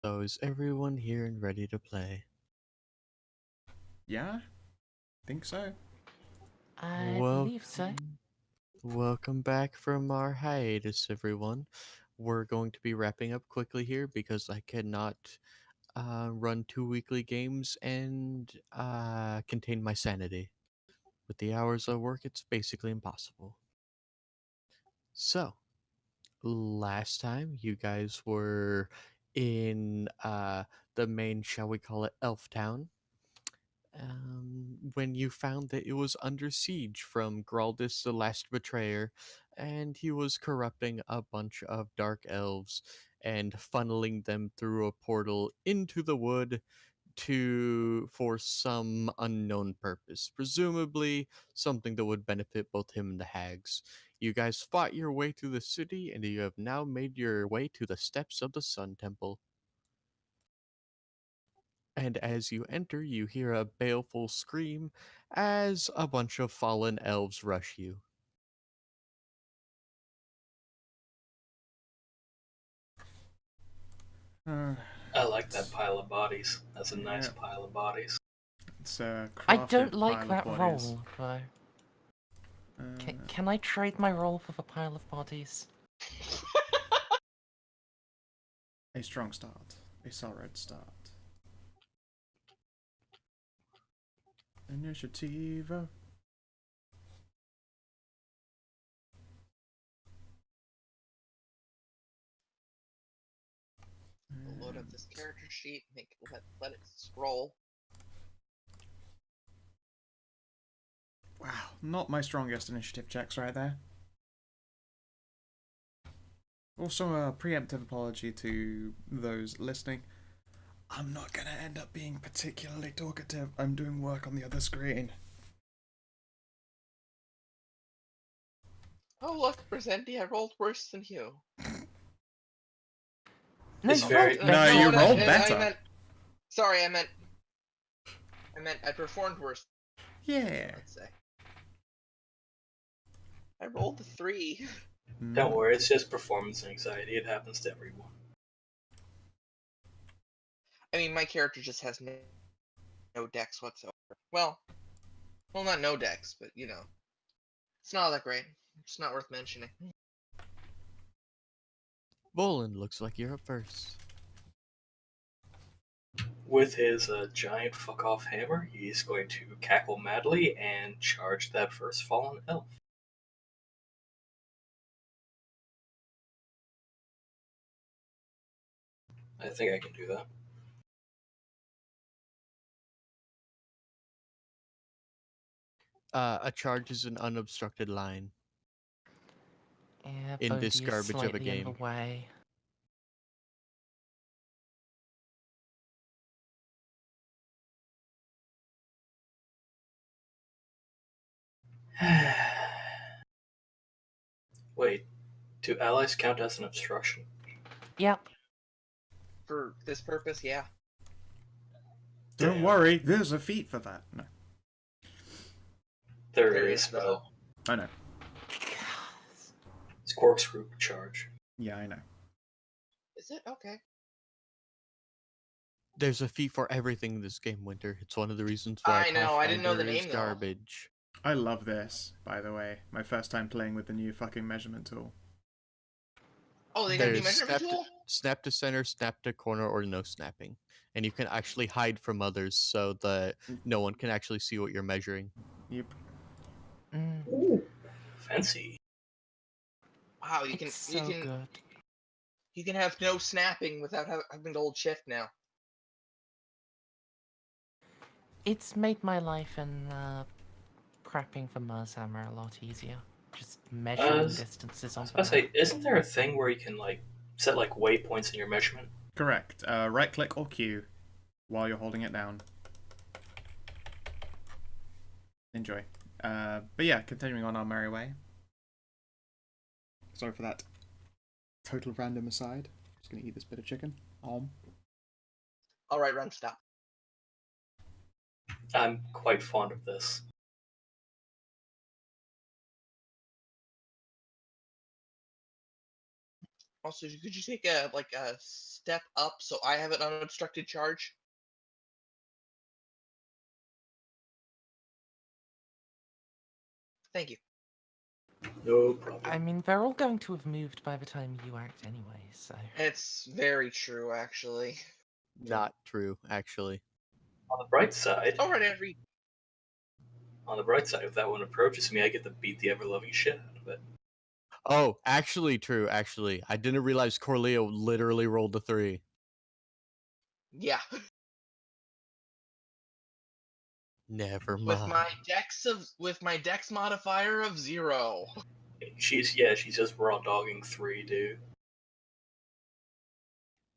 So is everyone here and ready to play? Yeah, think so. I believe so. Welcome back from our hiatus, everyone. We're going to be wrapping up quickly here because I cannot run 2 weekly games and contain my sanity. With the hours of work, it's basically impossible. So, last time you guys were in the main, shall we call it, Elf Town, when you found that it was under siege from Graldus the Last Betrayer, and he was corrupting a bunch of dark elves and funneling them through a portal into the wood for some unknown purpose, presumably something that would benefit both him and the hags. You guys fought your way through the city, and you have now made your way to the steps of the Sun Temple. And as you enter, you hear a baleful scream as a bunch of fallen elves rush you. Uh, I like that pile of bodies. That's a nice yeah, pile of bodies. it's a I crafted don't like pile of that bodies. roll, though. Uh, Can I trade my roll for the pile of bodies? a strong start. A solid start. Initiative. Load up this character sheet, let it scroll. Wow, not my strongest initiative checks right there. Also, a preemptive apology to those listening. I'm not gonna end up being particularly talkative. I'm doing work on the other screen. Oh look, Presenti, I rolled worse than you. No, It's you very- rolled No, better. you rolled I better. meant. I meant I performed worse. Yeah. Let's say. I rolled a 3. Don't worry, it's just performance anxiety. It happens to everyone. I mean, my character just has no dex whatsoever. Well, not no dex, but you know, it's not all that great. It's not worth mentioning. Volan, looks like you're up first. With his giant fuck off hammer, he's going to cackle madly and charge that first fallen elf. I think I can do that. A charge is an unobstructed line Yeah, in this Bodhi is garbage of a slightly in the game. way. Wait, do allies count as an obstruction? Yep. For this purpose, yeah. Don't Damn. worry, there's a feat for that. No, There There is, is, but though. I know. it's corkscrew charge. Yeah, I know. Is it okay? There's a feat for everything in this game, Winter. It's one of the reasons why I know. I didn't know the Pathfinder is name though. garbage. I love this, by the way. My first time playing with the new fucking measurement tool. Oh, they got a new There's measurement tool. snap to center, snap to corner, or no snapping. And you can actually hide from others so that no one can actually see what you're measuring. Yep. Ooh, fancy. Wow, It's so good. you can have no snapping without having to hold shift now. It's made my life in prepping for Merzhammer a lot easier. Just measuring distances I on was the about to map. say, isn't there a thing where you can set waypoints in your measurement? Correct. Right click or Q while you're holding it down. Enjoy. But yeah, continuing on our merry way. Sorry for that total random aside. Just gonna eat this bit of chicken. All right, run, stop. I'm quite fond of this. Also, could you take a step up so I have an unobstructed charge? Thank you. No problem. I mean, they're all going to have moved by the time you act anyway, so. It's very true, actually. Not true, actually. On the bright side, All right, every if that one approaches me, I get to beat the ever loving shit out of it. Oh, actually true, actually. I didn't realize Corleo literally rolled a 3. yeah. Never With mind. my dex modifier of 0. She's just raw dogging 3, dude.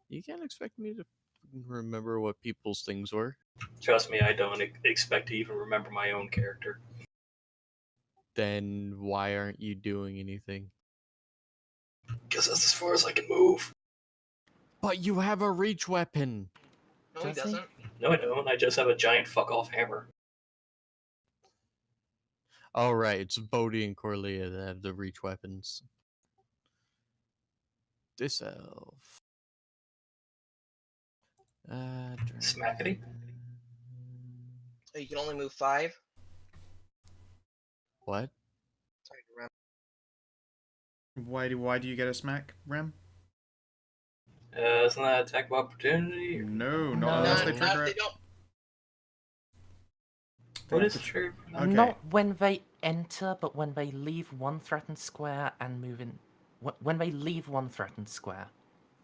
You can't expect me to remember what people's things were. Trust me, I don't expect to even remember my own character. Then why aren't you doing anything? Because that's as far as I can move. But you have a reach weapon! No, he Does he? doesn't. No, I don't. I just have a giant fuck off hammer. Oh, right, it's Bodhi and Corlea that have the reach weapons. This elf. Smackety. Oh, you can only move 5. What? Sorry, Rem. Why do you get a smack, Rem? Isn't that attack of opportunity? No, No. not unless they Not trigger if it. they don't. They What have is to the tr- trigger? Okay. Not when they enter, but when they leave one threatened square and move in. When they leave one threatened square,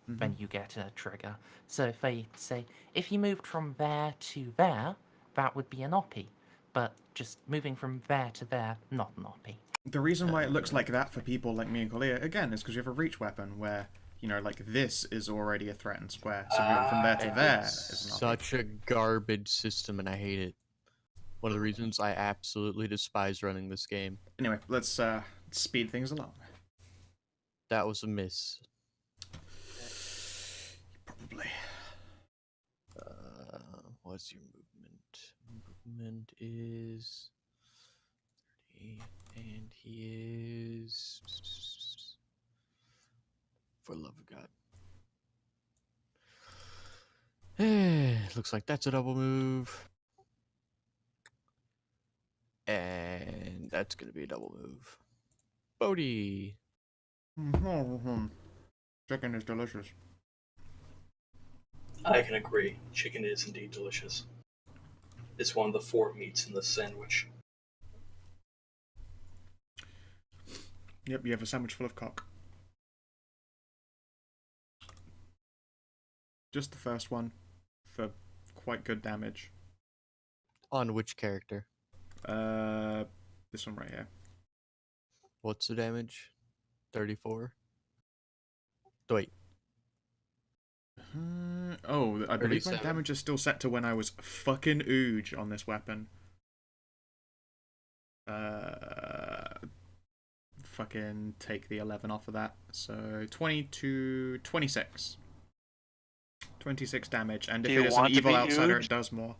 then you get a trigger. So if they say, if you moved from there to there, that would be an oppie. But just moving from there to there, not an oppie. The reason why it looks like that for people like me and Collier, again, is because you have a reach weapon where, like this is already a threatened square. So moving from there to there It's is an option. such a garbage system, and I hate it. One of the reasons I absolutely despise running this game. Anyway, let's speed things along. That was a miss. Probably. What's your movement? Movement is 30, and he is. For the love of God. Looks like that's a double move. And that's going to be a double move. Bodhi. Chicken is delicious. I can agree. Chicken is indeed delicious. It's one of the 4 meats in the sandwich. Yep, you have a sandwich full of cock. Just the first one for quite good damage. On which character? This one right here. What's the damage? 34? Wait. I believe my 37. damage is still set to when I was fucking ooge on this weapon. Fucking take the 11 off of that. So 22, 26. 26 damage, and if you it is an want to evil be outsider, huge? it does more.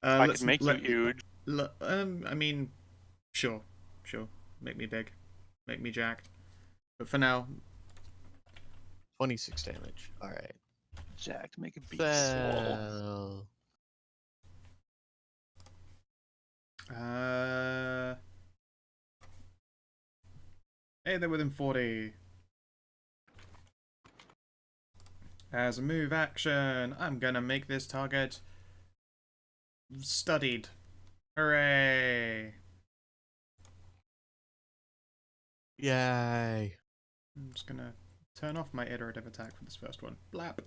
I can make you huge. I mean, sure. Make me big. Make me jacked. But for now, 26 damage. Alright. Jack, make a beast. Fell. Hey, they're within 40. As a move action, I'm gonna make this target studied. Hooray! Yay. I'm just gonna turn off my iterative attack for this first one. Blap.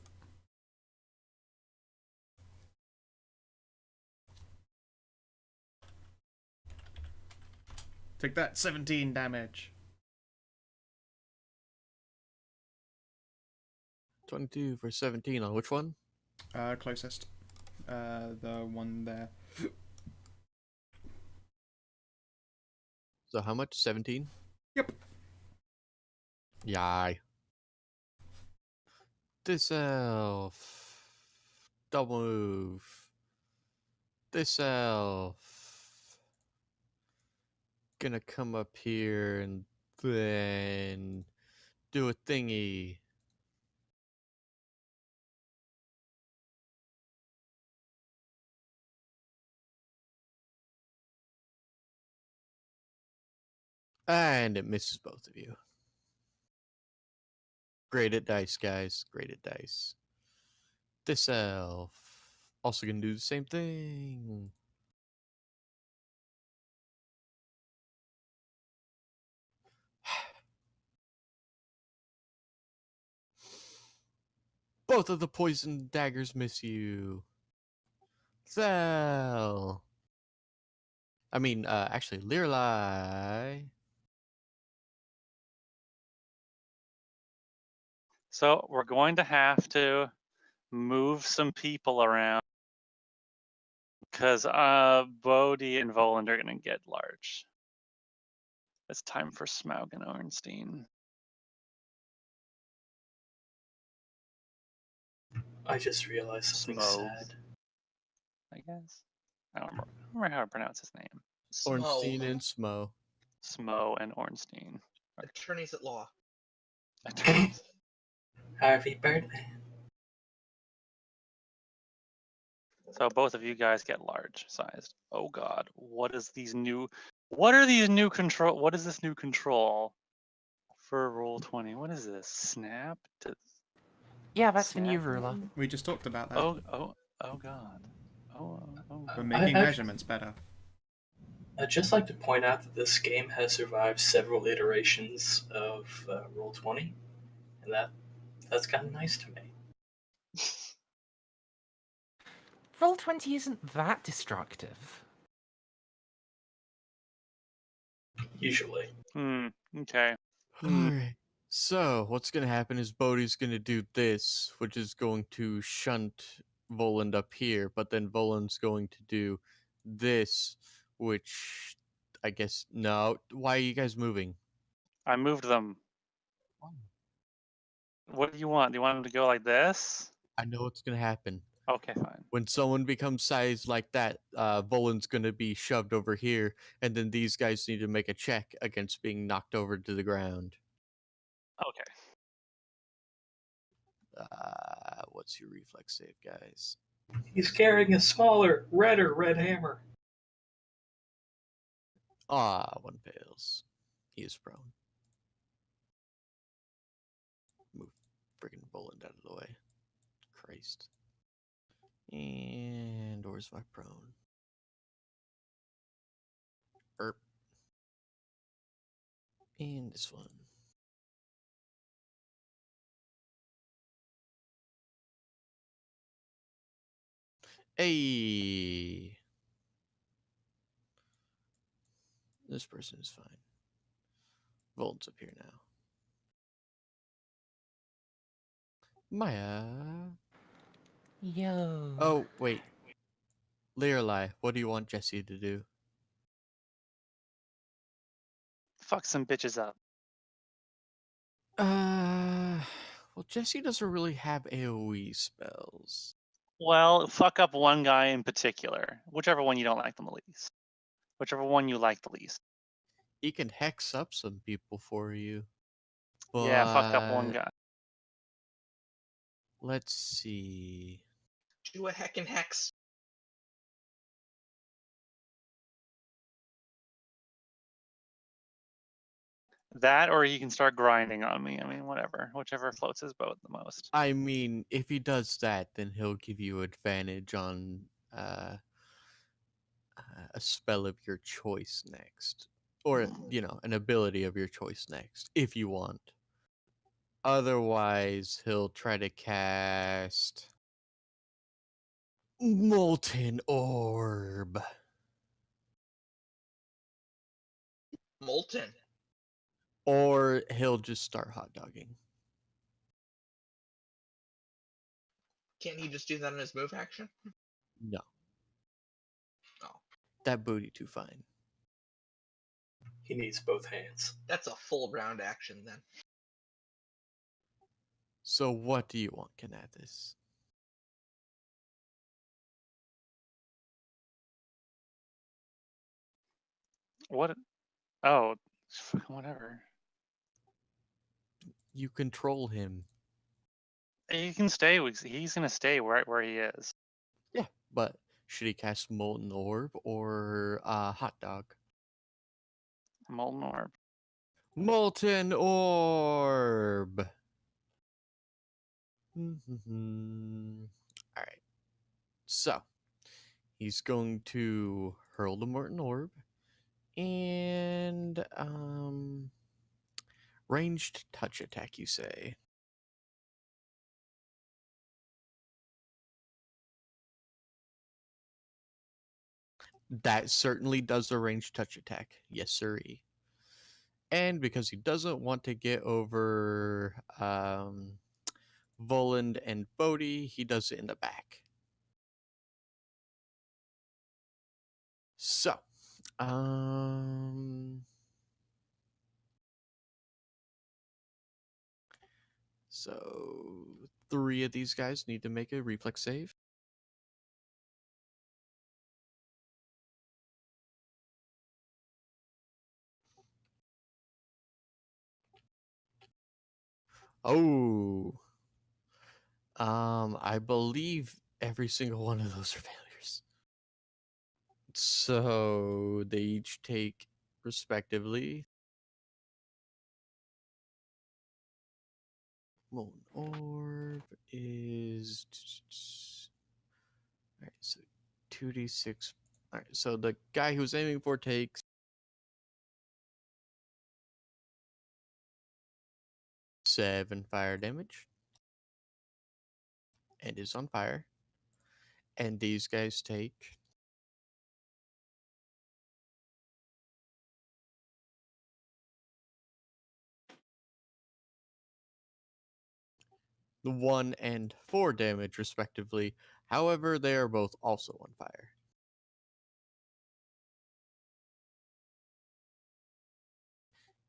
Take that, 17 damage. 22 for 17 on which one? Closest. The one there. So how much? 17? Yep. Yay. This elf. Double move. This elf. Gonna come up here and then do a thingy. And it misses both of you. Great at dice, guys. Great at dice. This elf also gonna do the same thing. Both of the poison daggers miss you. Thel. Actually, Lirlai. So we're going to have to move some people around because Bodhi and Voland are going to get large. It's time for Smaug and Ornstein. I just realized something Smo. sad. I guess. I don't remember how to pronounce his name. Ornstein Smo. and Smo. Smo and Ornstein. Attorneys at law. Happy birthday. So both of you guys get large sized. Oh god, what are these new control? What is this new control for Roll20? What is this? Snap? Yeah, that's the new Snap ruler. mode? We just talked about that. Oh god. We're making measurements better. I'd just like to point out that this game has survived several iterations of Roll20, and that's kind of nice to me. Roll20 isn't that destructive. Usually. Okay. Alright. So, what's gonna happen is Bodhi's gonna do this, which is going to shunt Voland up here, but then Voland's going to do this, which I guess no. Why are you guys moving? I moved them. What do you want? Do you want them to go like this? I know what's gonna happen. Okay, fine. When someone becomes sized like that, Voland's gonna be shoved over here, and then these guys need to make a check against being knocked over to the ground. Okay. What's your reflex save, guys? He's carrying a smaller, redder red hammer. One fails. He is prone. Move friggin' Voland out of the way. Christ. And where's my prone? Erp. And this one. Hey. This person is fine. Voland's up here now. Maya. Yo. Oh, wait. Lirlai, what do you want Jesse to do? Fuck some bitches up. Well, Jesse doesn't really have AoE spells. Well, fuck up one guy in particular. Whichever one you don't like the least. Whichever one you like the least. He can hex up some people for you. But Yeah, fuck up one guy. let's see. Do a heckin' hex. That, or he can start grinding on me. I mean, whatever. Whichever floats his boat the most. I mean, if he does that, then he'll give you advantage on a spell of your choice next. Or, an ability of your choice next, if you want. Otherwise, he'll try to cast Molten Orb. Molten. Or he'll just start hot dogging. Can't he just do that in his move action? No. Oh. That booty too fine. He needs both hands. That's a full round action then. So what do you want, Kanathis? What? Oh, whatever. You control him. He can stay. He's gonna stay right where he is. Yeah, but should he cast Molten Orb or Hot Dog? Molten Orb. Molten Orb. Alright. So, he's going to hurl the Molten Orb. And, ranged touch attack, you say? That certainly does a ranged touch attack. Yes, sirree. And because he doesn't want to get over Voland and Bodhi, he does it in the back. So, so 3 of these guys need to make a reflex save. Oh, I believe every single one of those are failures. So they each take, respectively, Molten Orb is. Alright, so 2d6. Alright, so the guy who's aiming for takes 7 fire damage and is on fire. And these guys take the 1 and 4 damage, respectively. However, they are both also on fire.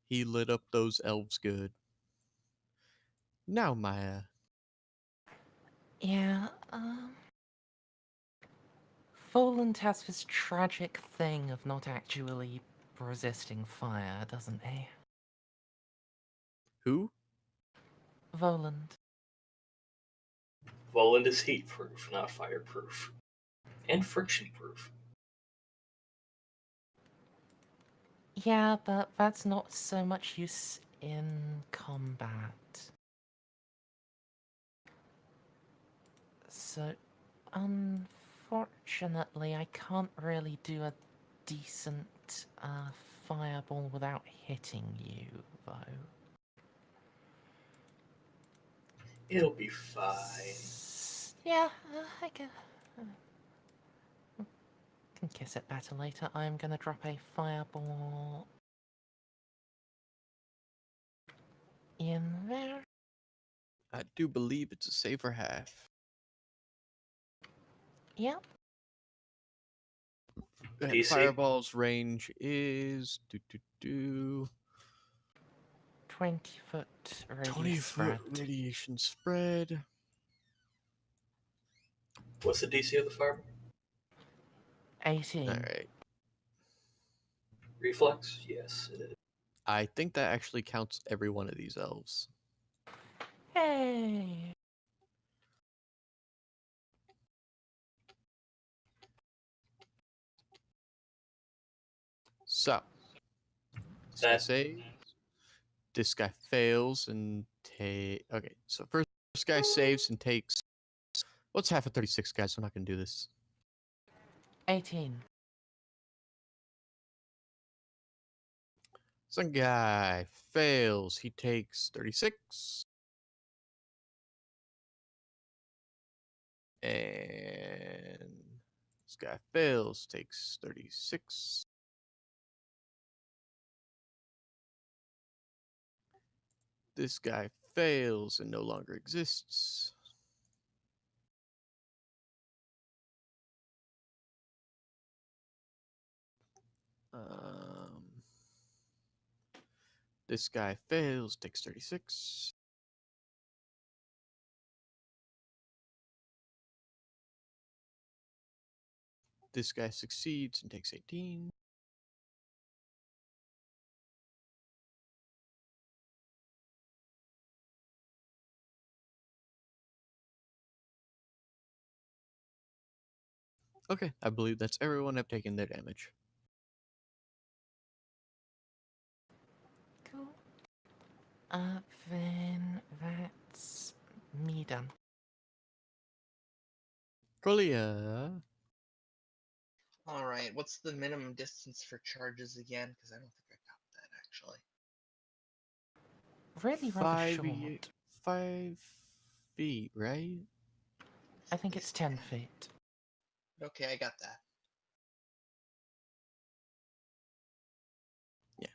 He lit up those elves good. Now, Maya. Yeah, Voland has this tragic thing of not actually resisting fire, doesn't he? Who? Voland. Voland is heat proof, not fireproof. And friction proof. Yeah, but that's not so much use in combat. So, unfortunately, I can't really do a decent fireball without hitting you, though. It'll be fine. Yeah, I can kiss it better later. I'm gonna drop a fireball in there. I do believe it's a safer half. Yep. And DC? Fireball's range is 20-foot 20 radius foot spread. radiation spread. What's the DC of the fireball? 18. Alright. Reflex? Yes, it is. I think that actually counts every one of these elves. Hey! So, this guy That saves. This guy fails and take. Okay, so first guy saves and takes. What's half of 36, guys? I'm not gonna do this. 18. Some guy fails. He takes 36. And this guy fails, takes 36. This guy fails and no longer exists. Um, this guy fails, takes 36. This guy succeeds and takes 18. Okay, I believe that's everyone have taken their damage. Cool. Then that's me done. Colia. All right. What's the minimum distance for charges again? Because I don't think I got that actually. Really rather 5 short. 5 feet, right? I think it's 10 feet. Okay, I got that. Yeah.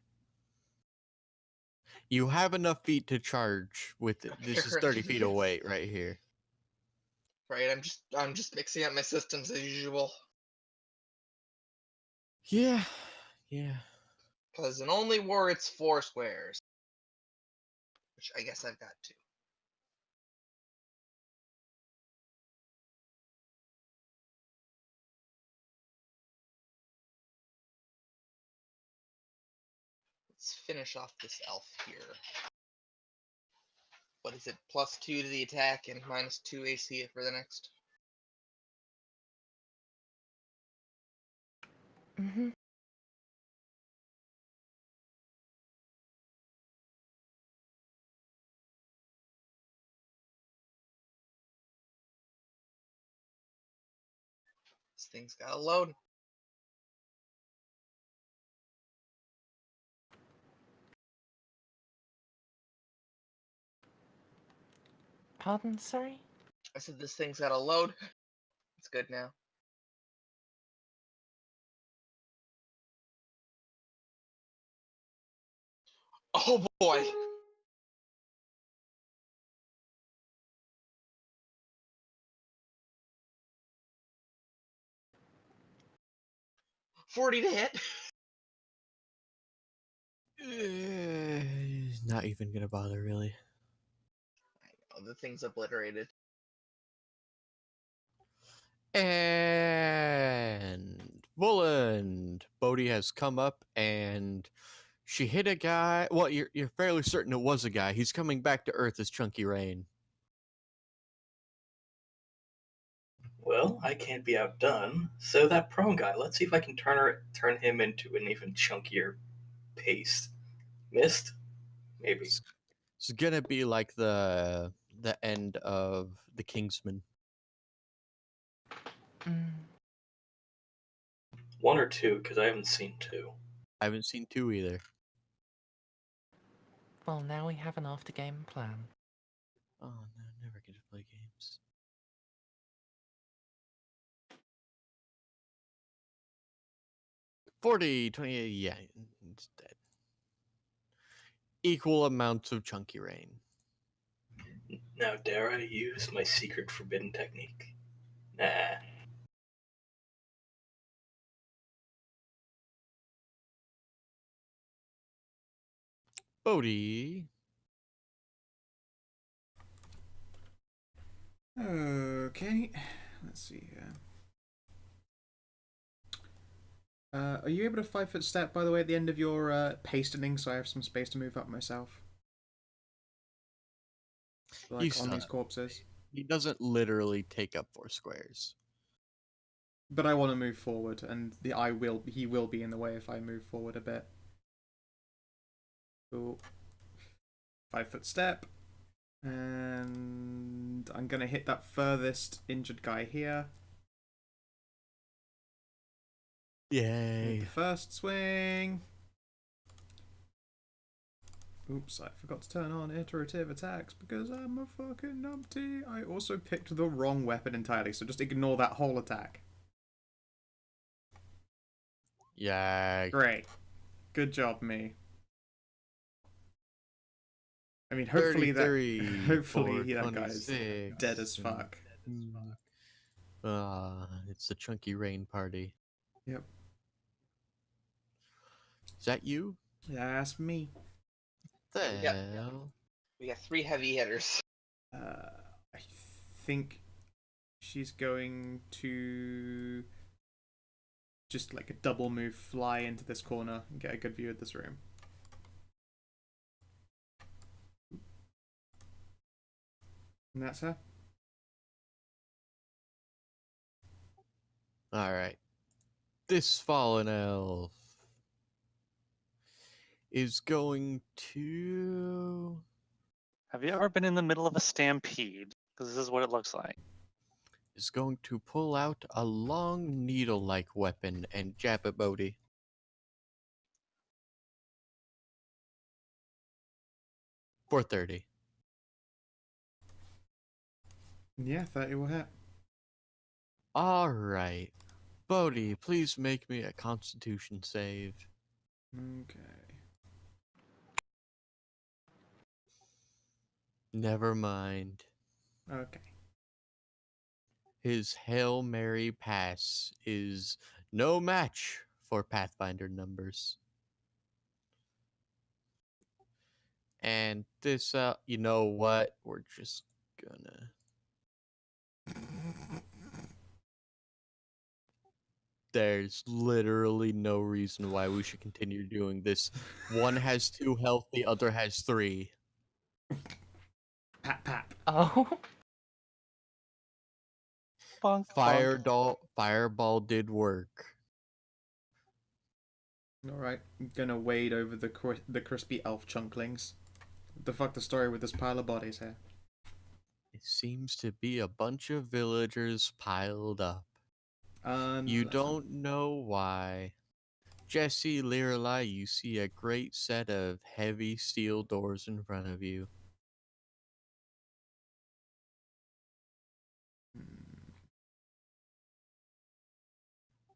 You have enough feet to charge with it. This is 30 feet away right here. Right. I'm just mixing up my systems as usual. Yeah. Yeah. Because in only war it's 4 squares, which I guess I've got 2. Let's finish off this elf here. What is it? +2 to the attack and -2 AC for the next. Mm-hmm. This thing's got to load. Pardon, sorry? I said this thing's got to load. It's good now. Oh boy. $40 to hit. Not even gonna bother, really. I know, the thing's obliterated. And Voland. Bodhi has come up and she hit a guy. Well, you're fairly certain it was a guy. He's coming back to Earth as Chunky Rain. Well, I can't be outdone. So that prone guy, let's see if I can turn him into an even chunkier paste. Missed? Maybe. It's gonna be like the end of the Kingsman. Mm. 1 or 2, because I haven't seen 2. I haven't seen 2 either. Well, now we have an after-game plan. Oh no, never get to play games. $40, $28, yeah, it's dead. Equal amounts of Chunky Rain. Now, dare I use my secret forbidden technique? Nah. Bodhi. Okay, let's see here. Are you able to 5-foot step, by the way, at the end of your pasting, so I have some space to move up myself? Like He's on not. these corpses. He doesn't literally take up 4 squares. But I want to move forward, and he will be in the way if I move forward a bit. Cool. 5-foot step. And I'm going to hit that furthest injured guy here. Yay. The first swing. Oops, I forgot to turn on iterative attacks because I'm a fucking numpty. I also picked the wrong weapon entirely, so just ignore that whole attack. Yay. Great. Good job, me. I mean, hopefully that guy's dead as fuck. It's the Chunky Rain party. Yep. Is that you? That's me. The Yeah, hell? we got 3 heavy hitters. I think she's going to just like a double move, fly into this corner and get a good view of this room. And that's her. Alright. This fallen elf is going to Have you ever been in the middle of a stampede? Because this is what it looks like. pull out a long needle-like weapon and jab at Bodhi. For 30. Yeah, 30 will hit. All right, Bodhi, please make me a Constitution save. Okay. Never mind. Okay. His Hail Mary pass is no match for Pathfinder numbers. And this, you know what? We're just gonna. There's literally no reason why we should continue doing this. One has 2 health, the other has 3. Pat pat. Oh. Bonk, bonk. Fireball did work. Alright, I'm gonna wade over the crispy elf chunklings. What the fuck the story with this pile of bodies here? It seems to be a bunch of villagers piled up. You Unpleasant. don't know why. Jesse, Lirelai, you see a great set of heavy steel doors in front of you.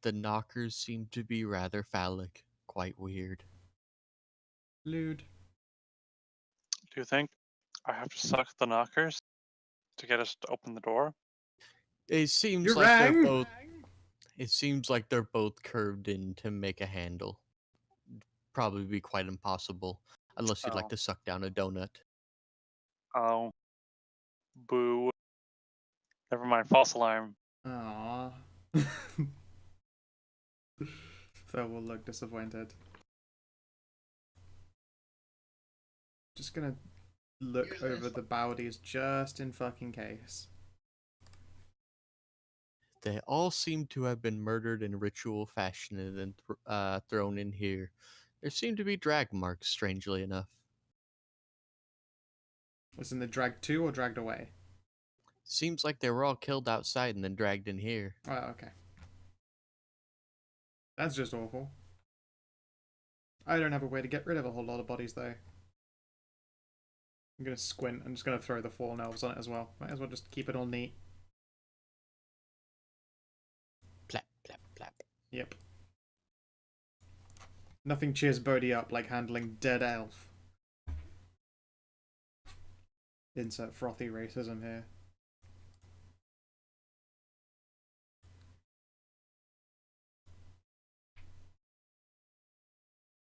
The knockers seem to be rather phallic. Quite weird. Lewd. Do you think I have to suck the knockers to get us to open the door? It seems You like they're rang! both. It seems like they're both curved in to make a handle. Probably be quite impossible unless you'd like Oh. to suck down a donut. Oh. Boo. Never mind. False alarm. Aww. Phil will look disappointed. Just gonna look over the bodies just in fucking case. They all seem to have been murdered in ritual fashion and then thrown in here. There seem to be drag marks, strangely enough. Was in the dragged to or dragged away? Seems like they were all killed outside and then dragged in here. Oh, okay. That's just awful. I don't have a way to get rid of a whole lot of bodies, though. I'm gonna squint. I'm just gonna throw the fallen elves on it as well. Might as well just keep it all neat. Plap, plap, plap. Yep. Nothing cheers Bodhi up like handling dead elf. Insert frothy racism here.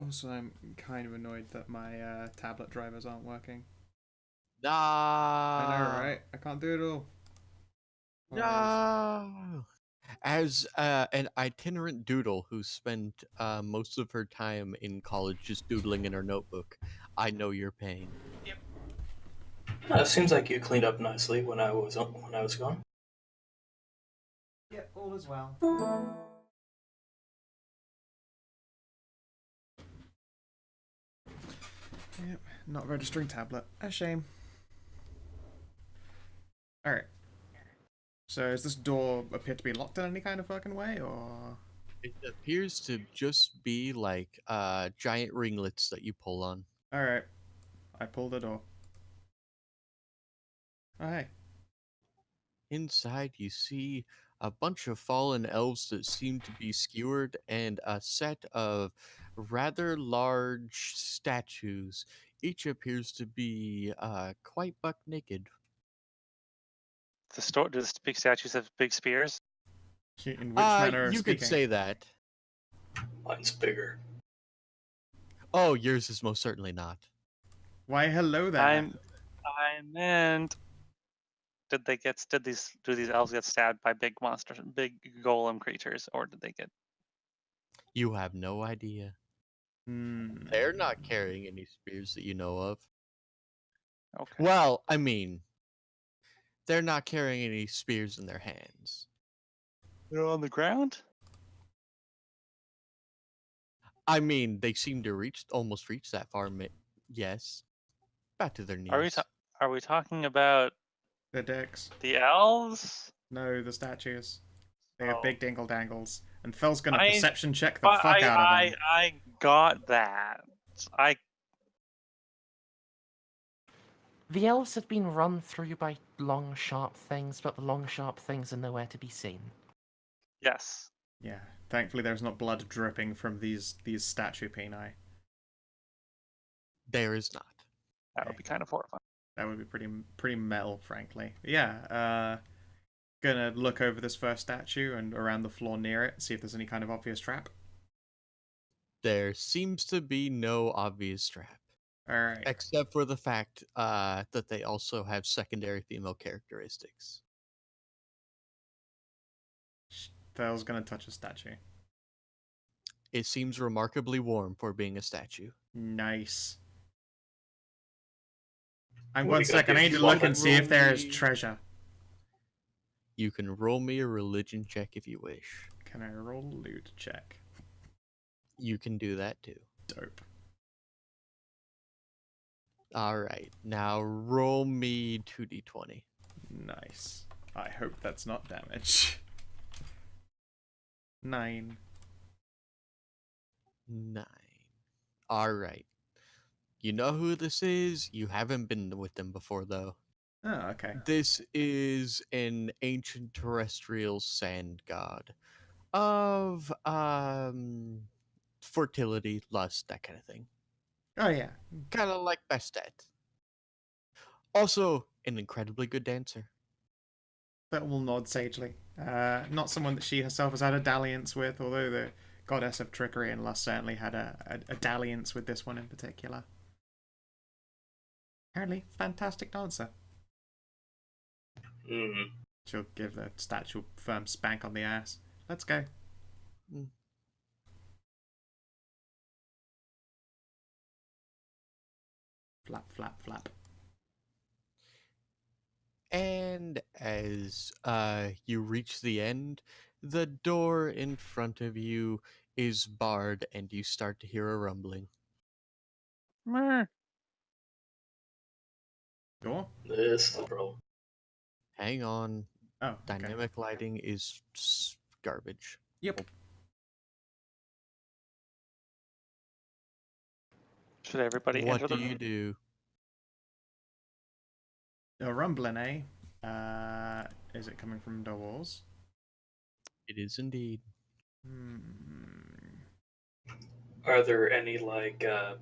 Also, I'm kind of annoyed that my tablet drivers aren't working. I know, right? I can't do it all. No. As an itinerant doodle who spent most of her time in college just doodling in her notebook, I know your pain. It seems like you cleaned up nicely when I was gone. Yep, all as well. Yep, not registering tablet. A shame. Alright. So, is this door appear to be locked in any kind of fucking way, or...? It appears to just be like giant ringlets that you pull on. Alright. I pull the door. Oh, hey. Inside, you see a bunch of fallen elves that seem to be skewered and a set of rather large statues. Each appears to be quite buck naked. Does big statues have big spears? In which manner of You speaking? could say that. Mine's bigger. Oh, yours is most certainly not. Why, hello there. I meant, do these elves get stabbed by big monsters, big golem creatures, or did they get? You have no idea. They're not carrying any spears that you know of. Okay. Well, I mean, they're not carrying any spears in their hands. They're on the ground. I mean, they seem to almost reach that far. Yes, about to their knees. Are we talking about The decks. the elves? No, the statues. They have Oh. big dingle dangles. And Phil's gonna I- perception check the But fuck out of them. I got that. The elves have been run through by long, sharp things, but the long, sharp things are nowhere to be seen. Yes. Yeah. Thankfully there's not blood dripping from these statue peni. There is not. That would be kind of horrifying. That would be pretty metal, frankly. But yeah, gonna look over this first statue and around the floor near it, see if there's any kind of obvious trap. There seems to be no obvious trap. Alright. Except for the fact that they also have secondary female characteristics. Phil's gonna touch a statue. It seems remarkably warm for being a statue. Nice. I'm What, one you gotta second, I do need to look and fucking see if there is roll me. treasure. You can roll me a religion check if you wish. Can I roll a loot check? You can do that too. Dope. Alright, now roll me 2d20. Nice. I hope that's not damage. 9. 9. Alright. You know who this is? You haven't been with them before, though. Oh, okay. This is an ancient terrestrial sand god of fertility, lust, that kind of thing. Oh, yeah. Kind of like Bastet. Also, an incredibly good dancer. That will nod sagely. Not someone that she herself has had a dalliance with, although the goddess of trickery and lust certainly had a dalliance with this one in particular. Apparently, fantastic dancer. Mm. She'll give the statue a firm spank on the ass. Let's go. Mm. Flap, flap, flap. And as you reach the end, the door in front of you is barred and you start to hear a rumbling. Meh. Door? This is a problem. Hang on. Oh, okay. Dynamic lighting is garbage. Yep. Should everybody What enter do the you do? A rumbling, eh? Is it coming from the walls? It is indeed. Are there any like I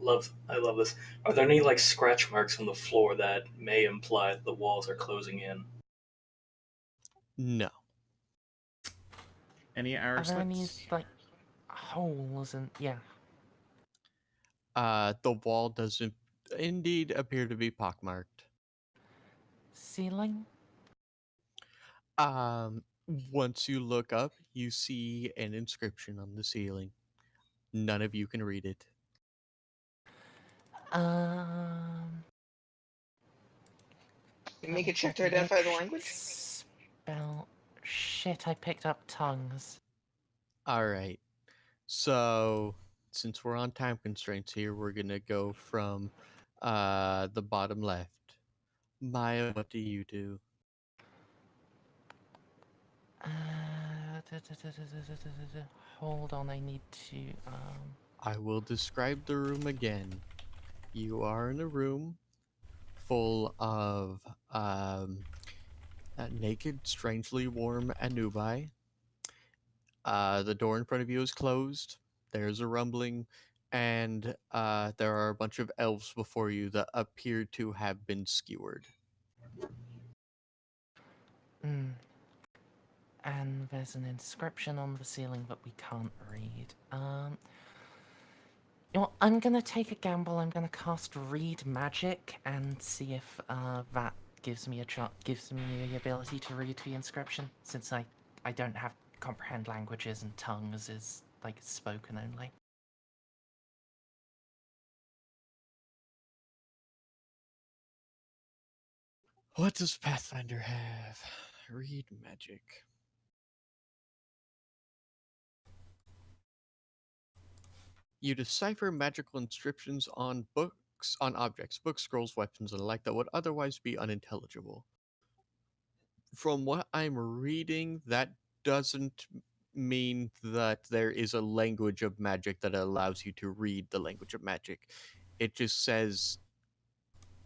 love this. Are there any like scratch marks on the floor that may imply that the walls are closing in? No. Any Are arrow there any, slits? like, holes and... Yeah. The wall doesn't indeed appear to be pockmarked. Ceiling? Once you look up, you see an inscription on the ceiling. None of you can read it. You make a check to identify the language? Spell... Shit, I picked up tongues. Alright. So, since we're on time constraints here, we're gonna go from the bottom left. Maya, what do you do? Hold on, I need to, I will describe the room again. You are in a room full of naked, strangely warm Anubai. The door in front of you is closed. There's a rumbling, and there are a bunch of elves before you that appear to have been skewered. And there's an inscription on the ceiling that we can't read. You know what, I'm gonna take a gamble. I'm gonna cast Read Magic and see if that gives me the ability to read the inscription, since I don't have comprehend languages and tongues is like spoken only. What does Pathfinder have? Read magic. You decipher magical inscriptions on books, on objects, books, scrolls, weapons, and the like that would otherwise be unintelligible. From what I'm reading, that doesn't mean that there is a language of magic that allows you to read the language of magic. It just says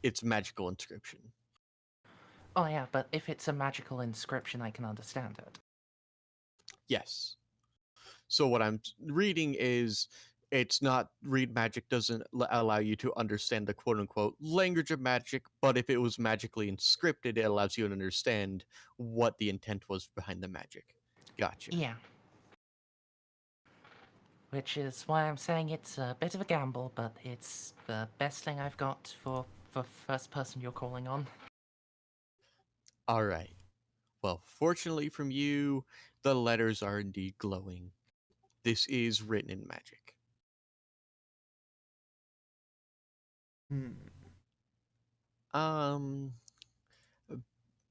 it's magical inscription. Oh yeah, but if it's a magical inscription, I can understand it. Yes. So what I'm reading is it's not read magic doesn't allow you to understand the quote unquote language of magic, but if it was magically inscripted, it allows you to understand what the intent was behind the magic. Gotcha. Yeah. Which is why I'm saying it's a bit of a gamble, but it's the best thing I've got for first person you're calling on. All right. Well, fortunately from you, the letters are indeed glowing. This is written in magic. Hmm. Um,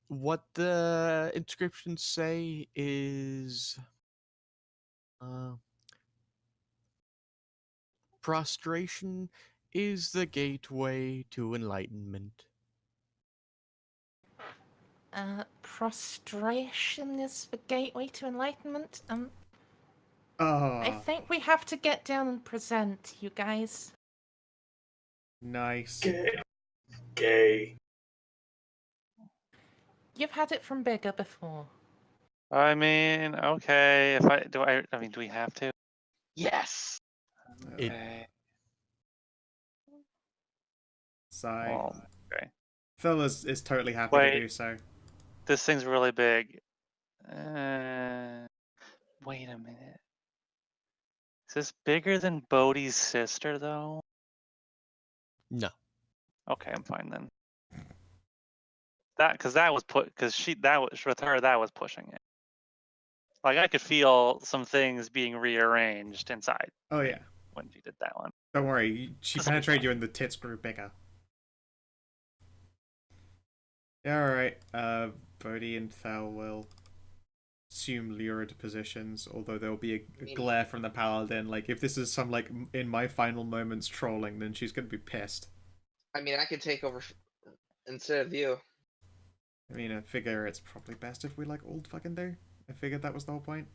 what the inscriptions say is, uh, prostration is the gateway to enlightenment. Prostration is the gateway to enlightenment? I Ah, think we have to get down and present, you guys. nice. Gay. Gay. You've had it from bigger before. I mean, okay. If I mean, do we have to? Yes. It- Okay. Sigh. Well, okay. Phil is totally happy to Wait. do so. This thing's really big. Wait a minute. Is this bigger than Bodhi's sister, though? No. Okay, I'm fine then. Because that was with her, that was pushing it. Like I could feel some things being rearranged inside Oh yeah. when she did that one. Don't worry, she This'll be penetrated fine. you and the tits grew bigger. Yeah, alright. Bodhi and Thel will assume lurid positions, although there'll be a glare from the paladin. Like, if this is some, like, in my final moments trolling, then she's gonna be pissed. I mean, I could take over instead of you. I mean, I figure it's probably best if we, like, old fucking do. I figured that was the whole point.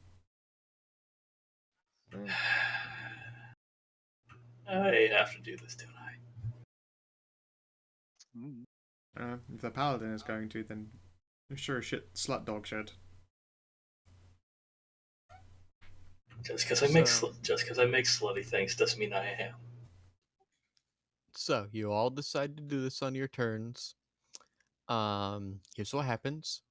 I have to do this, don't I? Mm. If the paladin is going to, then sure shit, slut dog should. Just because I make So- slutty things doesn't mean I am. So you all decide to do this on your turns. Here's what happens.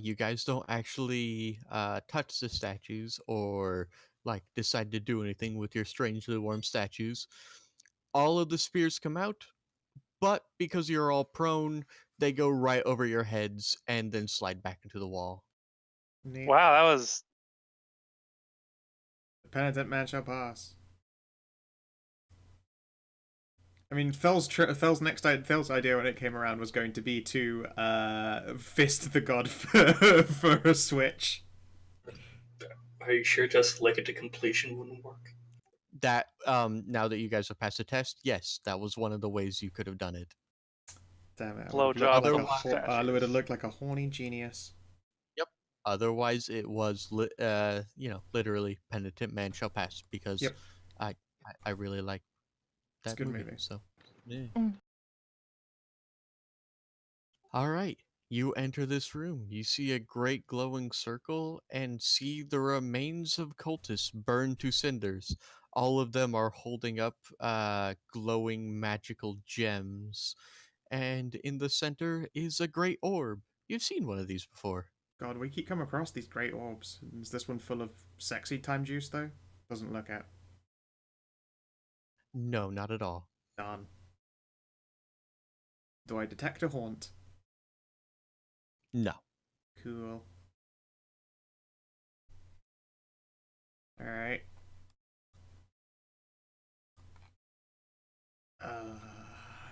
You guys don't actually touch the statues or like decide to do anything with your strangely warm statues. All of the spears come out, but because you're all prone, they go right over your heads and then slide back into the wall. Neat. Wow, that was The penitent man shall pass. I mean, Thel's idea when it came around was going to be to fist the god for a switch. Are you sure just like it to completion wouldn't work? That now that you guys have passed the test, yes, that was one of the ways you could have done it. Damn it! Blowjob those I would have looked like a horny genius. Otherwise, it was literally penitent man shall pass because Yep. I really like It's a that good movie. movie. So, yeah. Mm. All right. You enter this room. You see a great glowing circle and see the remains of cultists burned to cinders. All of them are holding up glowing magical gems. And in the center is a great orb. You've seen one of these before. God, we keep coming across these great orbs. Is this one full of sexy time juice though? Doesn't look it. No, not at all. Done. Do I detect a haunt? No. Cool. Alright.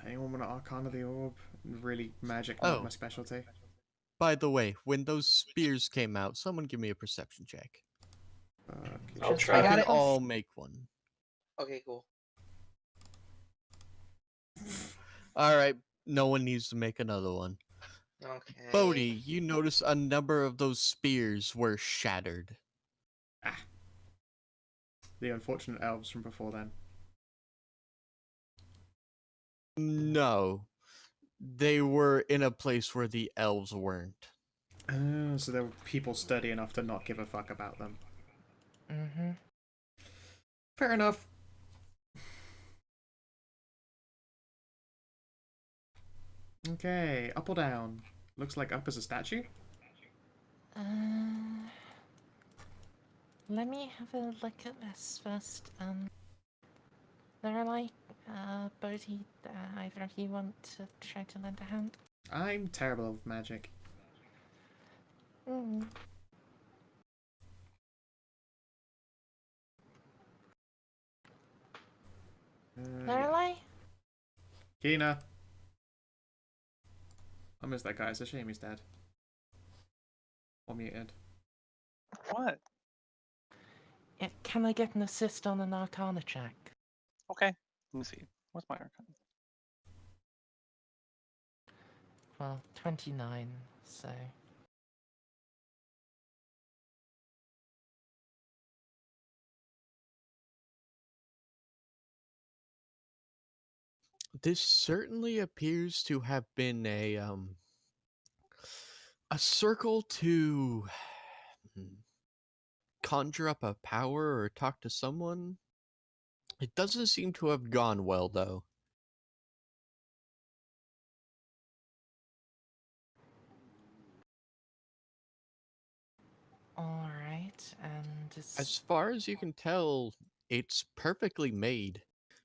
Anyone want to Arcana the Orb? Really, magic, not Oh. my specialty. By the way, when those spears came out, someone give me a perception check. I'll Just try. I I got can it. all make one. Okay, cool. All right, no one needs to make another one. Okay. Bodhi, you notice a number of those spears were shattered. Ah. The unfortunate elves from before then. No, they were in a place where the elves weren't. Oh, so there were people sturdy enough to not give a fuck about them. Mm-hmm. Fair enough. Okay, up or down? Looks like up is a statue. Let me have a look at this first. Lorelei, Bodhi, either of you want to try to lend a hand? I'm terrible with magic. Mm. Yeah. Lorelei? Kina. I miss that guy. It's a shame he's dead. Or muted. What? Can I get an assist on an Arcana check? Okay. Let me see. What's my arcana? Well, 29, so... This certainly appears to have been a circle to conjure up a power or talk to someone. It doesn't seem to have gone well, though. Alright, and As far as you can tell, it's perfectly made.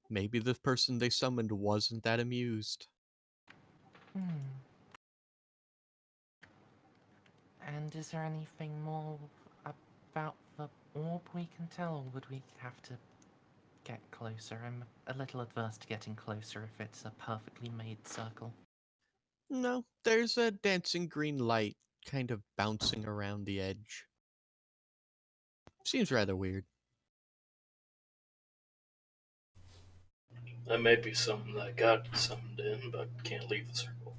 Maybe the person they summoned wasn't that amused. And is there anything more about the orb we can tell, or would we have to get closer? I'm a little adverse to getting closer if it's a perfectly made circle. No, there's a dancing green light kind of bouncing around the edge. Seems rather weird. That may be something that got summoned in, but can't leave the circle.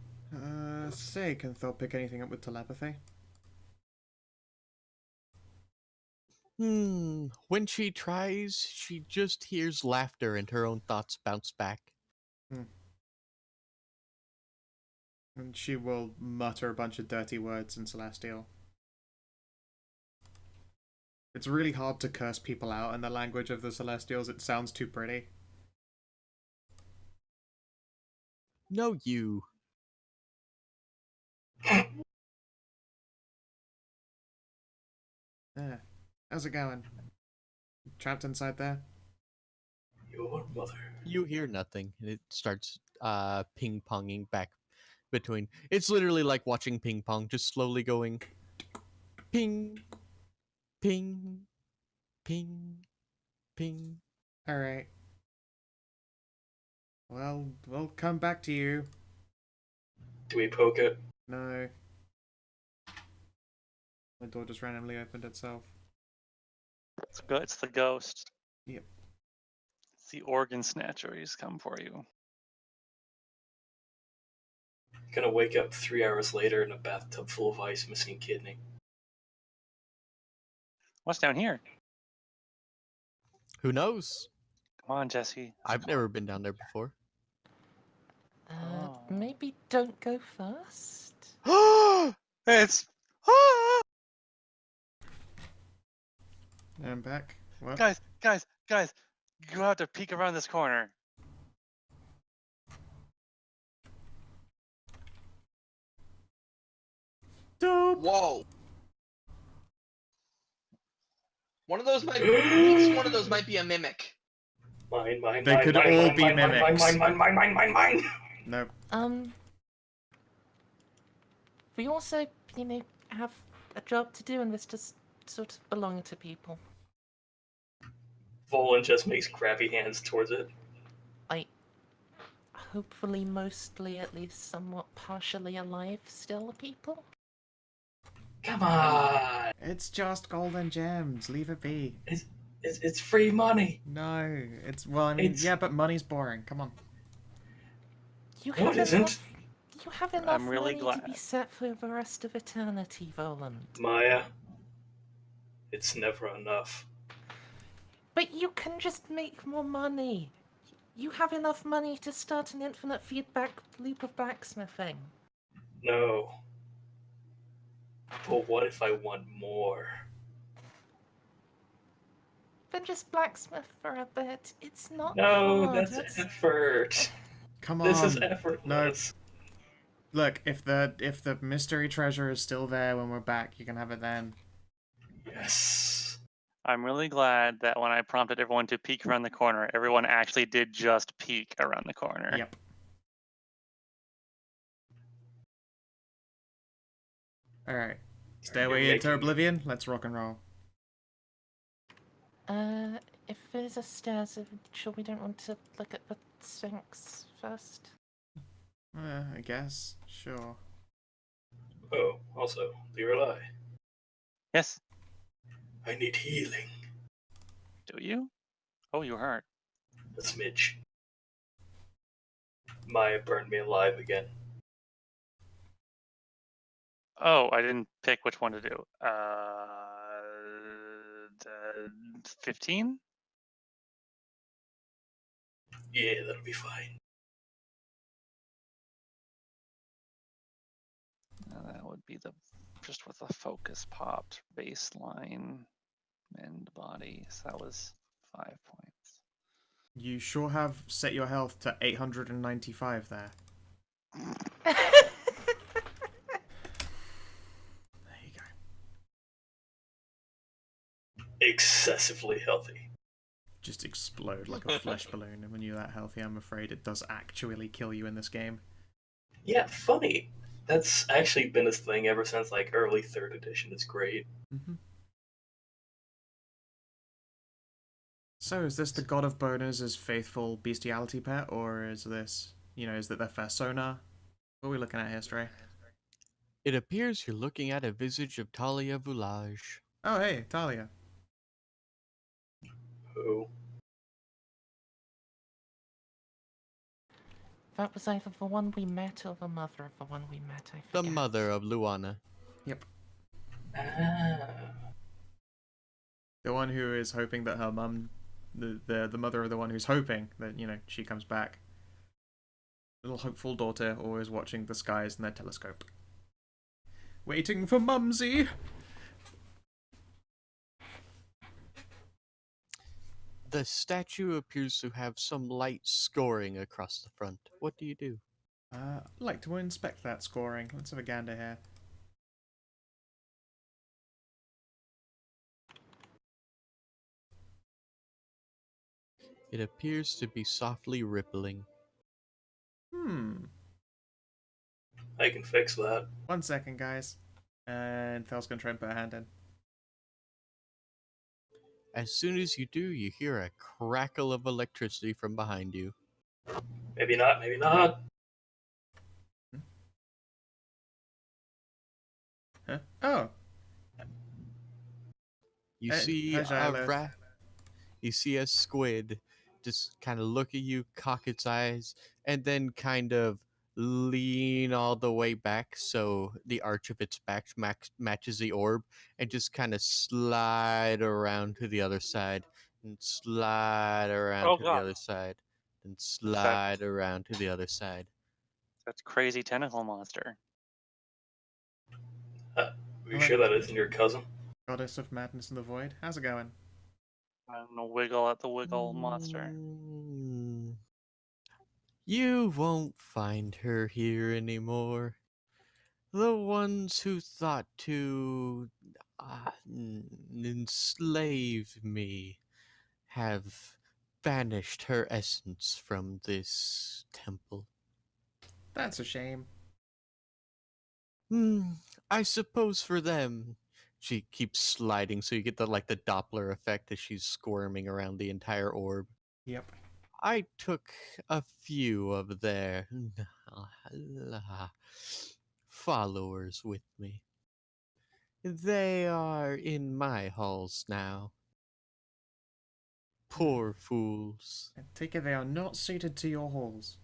Say, can Thor pick anything up with telepathy? When she tries, she just hears laughter and her own thoughts bounce back. And she will mutter a bunch of dirty words in Celestial. It's really hard to curse people out in the language of the Celestials. It sounds too pretty. No, you. Yeah. How's it going? Trapped inside there? Your mother. You hear nothing, and it starts ping-ponging back between. It's literally like watching ping pong, just slowly going ping, ping, ping, ping. Alright. Well, we'll come back to you. Do we poke it? No. My door just randomly opened itself. It's the ghost. Yep. It's the organ snatcher. He's come for you. Gonna wake up 3 hours later in a bathtub full of ice, missing a kidney. What's down here? Who knows? Come on, Jesse. I've never been down there before. Maybe don't go first? It's I'm back. What? guys. You have to peek around this corner. Dope! Whoa. One of those might be, at least one of those might be a mimic. Mine. They could all be mine, mimics. Mine. Nope. We also, have a job to do, and this just sort of belong to people. Volan just makes crabby hands towards it. Hopefully mostly, at least somewhat partially alive still people? Come on. It's just golden gems. Leave it be. It's free money. No, it's well. I mean, It's yeah, but money's boring. Come on. You No, have it isn't. enough. You have enough I'm really money to be glad. set for the rest of eternity, Voland. Maya. It's never enough. But you can just make more money. You have enough money to start an infinite feedback loop of blacksmithing. No. But what if I want more? Then just blacksmith for a bit. It's not No, hard. that's effort. Come This is on. No. effortless. Look, if the mystery treasure is still there when we're back, you can have it then. Yes. I'm really glad that when I prompted everyone to peek around the corner, everyone actually did just peek around the corner. Yep. All right. Stairway You're into making- oblivion. Let's rock and roll. If there's a stairs, sure we don't want to look at the Sphinx first? I guess. Sure. Oh, also, Lirelai. Yes. I need healing. Do you? Oh, you hurt. A smidge. Maya burned me alive again. Oh, I didn't pick which one to do. 15? Yeah, that'll be fine. That would be the just with the focus popped baseline mend body. So that was 5 points. You sure have set your health to 895 there. There you go. Excessively healthy. Just explode like a flesh balloon, and when you're that healthy, I'm afraid it does actually kill you in this game. Yeah, funny. That's actually been his thing ever since like early 3rd edition. It's great. Mm-hmm. So, is this the god of boners' faithful bestiality pet, or is this, is that their persona? What are we looking at here, Stray? It appears you're looking at a visage of Talia Voulage. Oh, hey, Talia. Oh. That was either the one we met or the mother of the one we met, I The forget. mother of Luana. Yep. Ah. The one who is hoping that her mum, the mother of the one who's hoping that, she comes back. Little hopeful daughter always watching the skies in their telescope. Waiting for Mumsy! The statue appears to have some light scoring across the front. What do you do? I'd like to inspect that scoring. Let's have a gander here. It appears to be softly rippling. I can fix that. 1 second, guys. And Thel's gonna try and put a hand in. As soon as you do, you hear a crackle of electricity from behind you. Maybe not, maybe not. Huh? Oh! You Hey, see hi, a Shiloh. you see a squid just kind of look at you, cock its eyes, and then kind of lean all the way back so the arch of its back matches the orb, and just kind of slide around to the other side, and slide around Oh to the god. other side, and slide around to the other side. That's crazy tentacle monster. Are you Hello. sure that isn't your cousin? Goddess of Madness in the Void. How's it going? I'm gonna wiggle at the wiggle monster. You won't find her here anymore. The ones who thought to enslave me have banished her essence from this temple. That's a shame. I suppose for them. She keeps sliding, so you get the Doppler effect as she's squirming around the entire orb. Yep. I took a few of their followers with me. They are in my halls now. Poor fools. I take it they are not suited to your halls.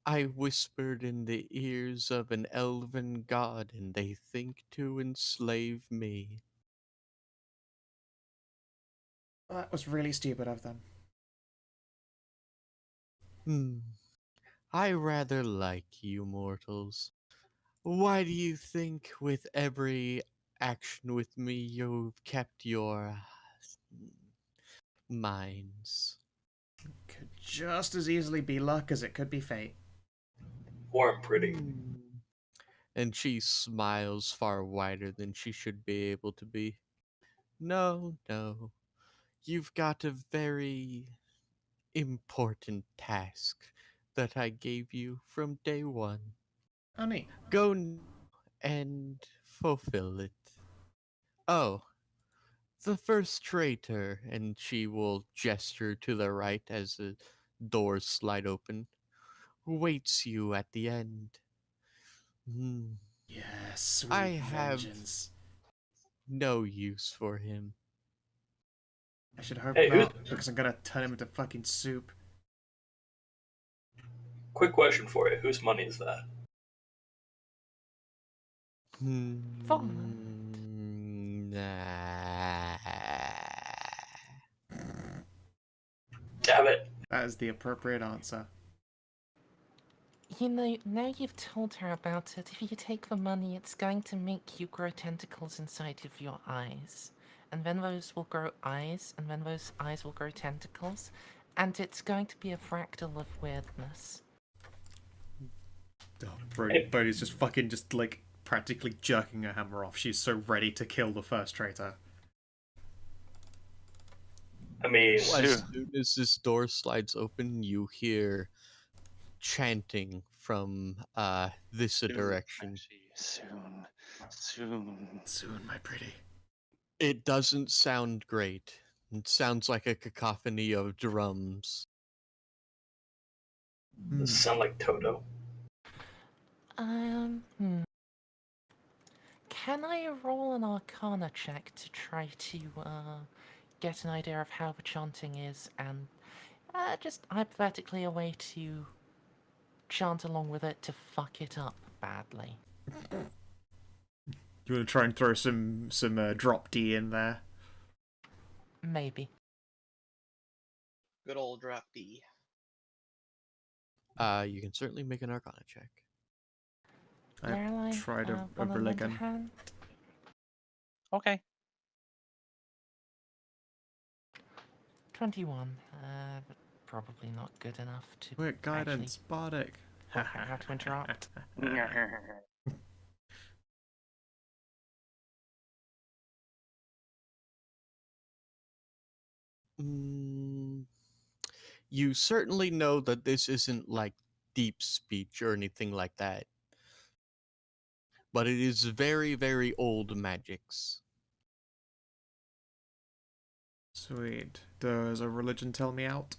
I whispered in the ears of an elven god, and they think to enslave me. That was really stupid of them. I rather like you mortals. Why do you think with every action with me you've kept your minds? Could just as easily be luck as it could be fate. Warm pretty. And she smiles far wider than she should be able to be. No, no. You've got a very important task that I gave you from day one. Oh, neat. Go and fulfill it. Oh, the first traitor, and she will gesture to the right as the doors slide open, waits you at the end. Yes, sweet I have vengeance. no use for him. I should hope Hey, not, because I'm gonna turn him into fucking soup. quick question for you. Whose money is that? Nah. Damn it. That is the appropriate answer. You know, now you've told her about it, if you take the money, it's going to make you grow tentacles inside of your eyes. And then those will grow eyes, and then those eyes will grow tentacles, and it's going to be a fractal of weirdness. Oh, Brody's just fucking like practically jerking her hammer off. She's so ready to kill the first traitor. I mean, As soon as this door slides open, you hear chanting from this direction. Soon. Soon, my pretty. It doesn't sound great. It sounds like a cacophony of drums. does it sound like Toto? Can I roll an Arcana check to try to get an idea of how the chanting is, and just hypothetically a way to chant along with it to fuck it up badly? You want to try and throw some drop D in there? Maybe. Good old drop D. You can certainly make an Arcana check. I tried a wanna lend religion. hand? Okay. 21. Probably not good enough to Quick guidance, Bardic. work out how to interrupt. You certainly know that this isn't like deep speech or anything like that. But it is very, very old magics. Sweet. Does a religion tell me out?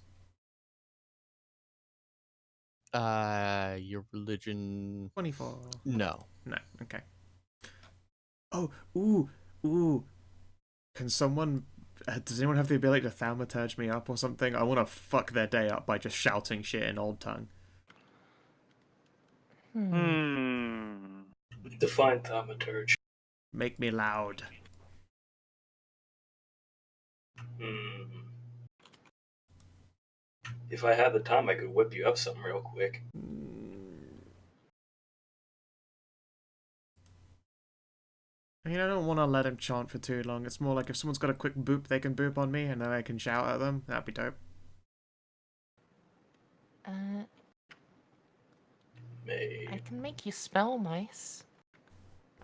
Your religion... 24. No. No, okay. Oh, ooh. Can someone... does anyone have the ability to thaumaturge me up or something? I want to fuck their day up by just shouting shit in Old Tongue. Define thaumaturge. Make me loud. If I had the time, I could whip you up something real quick. I mean, I don't want to let him chant for too long. It's more like if someone's got a quick boop, they can boop on me, and then I can shout at them. That'd be dope. I can make you smell nice.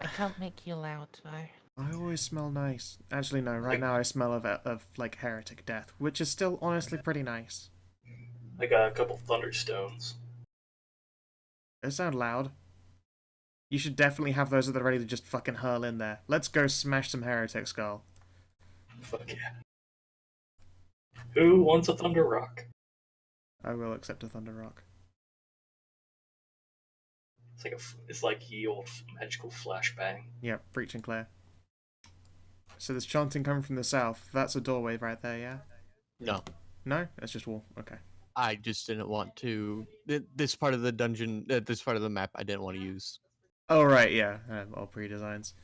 I can't make you loud, though. I always smell nice. Actually, no. Right now, I smell of like heretic death, which is still honestly pretty nice. I got a couple thunderstones. They sound loud. You should definitely have those at the ready to just fucking hurl in there. Let's go smash some heretic skull. Fuck yeah. Who wants a thunder rock? I will accept a thunder rock. It's like ye old magical flashbang. Yep, preach and clear. So there's chanting coming from the south. That's a doorway right there, yeah? No, No? That's just wall. Okay. I just didn't want to. This part of the dungeon, this part of the map, I didn't want to use. Oh, right, yeah. All pre-designs.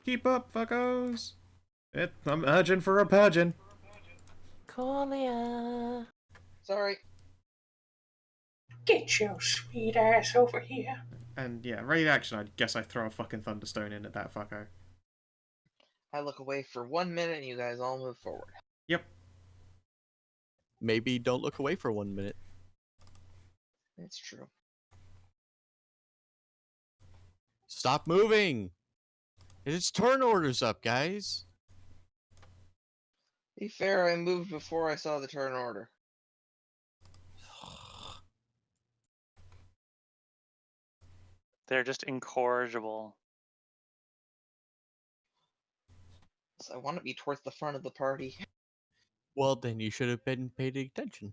Keep up, fuckos! I'm urging for a purging. Corlia. Sorry. Get your sweet ass over here. And yeah, ready to action, I guess I throw a fucking Thunderstone in at that fucko. I look away for 1 minute and you guys all move forward. Yep. Maybe don't look away for 1 minute. It's true. Stop moving! It's turn orders up, guys. Be fair, I moved before I saw the turn order. They're just incorrigible. So I want to be towards the front of the party. Well, then you should have been paying attention.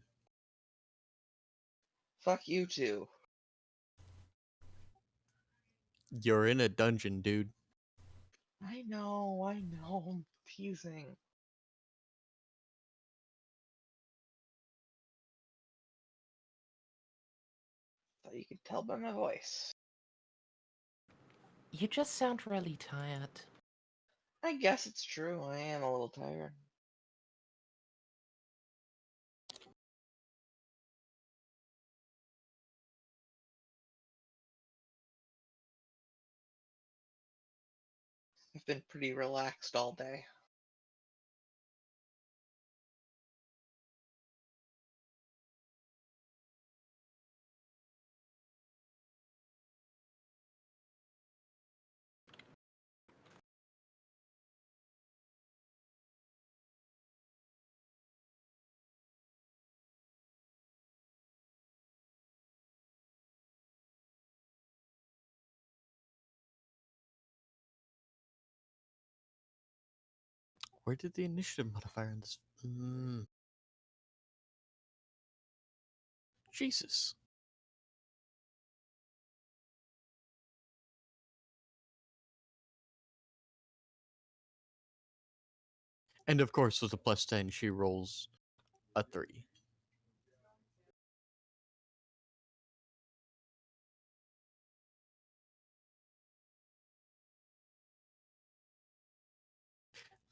Fuck you too. You're in a dungeon, dude. I know, I'm teasing. Thought you could tell by my voice. You just sound really tired. I guess it's true, I am a little tired. I've been pretty relaxed all day. Where did the initiative modifier in this? Jesus. And of course, with a +10, she rolls a 3.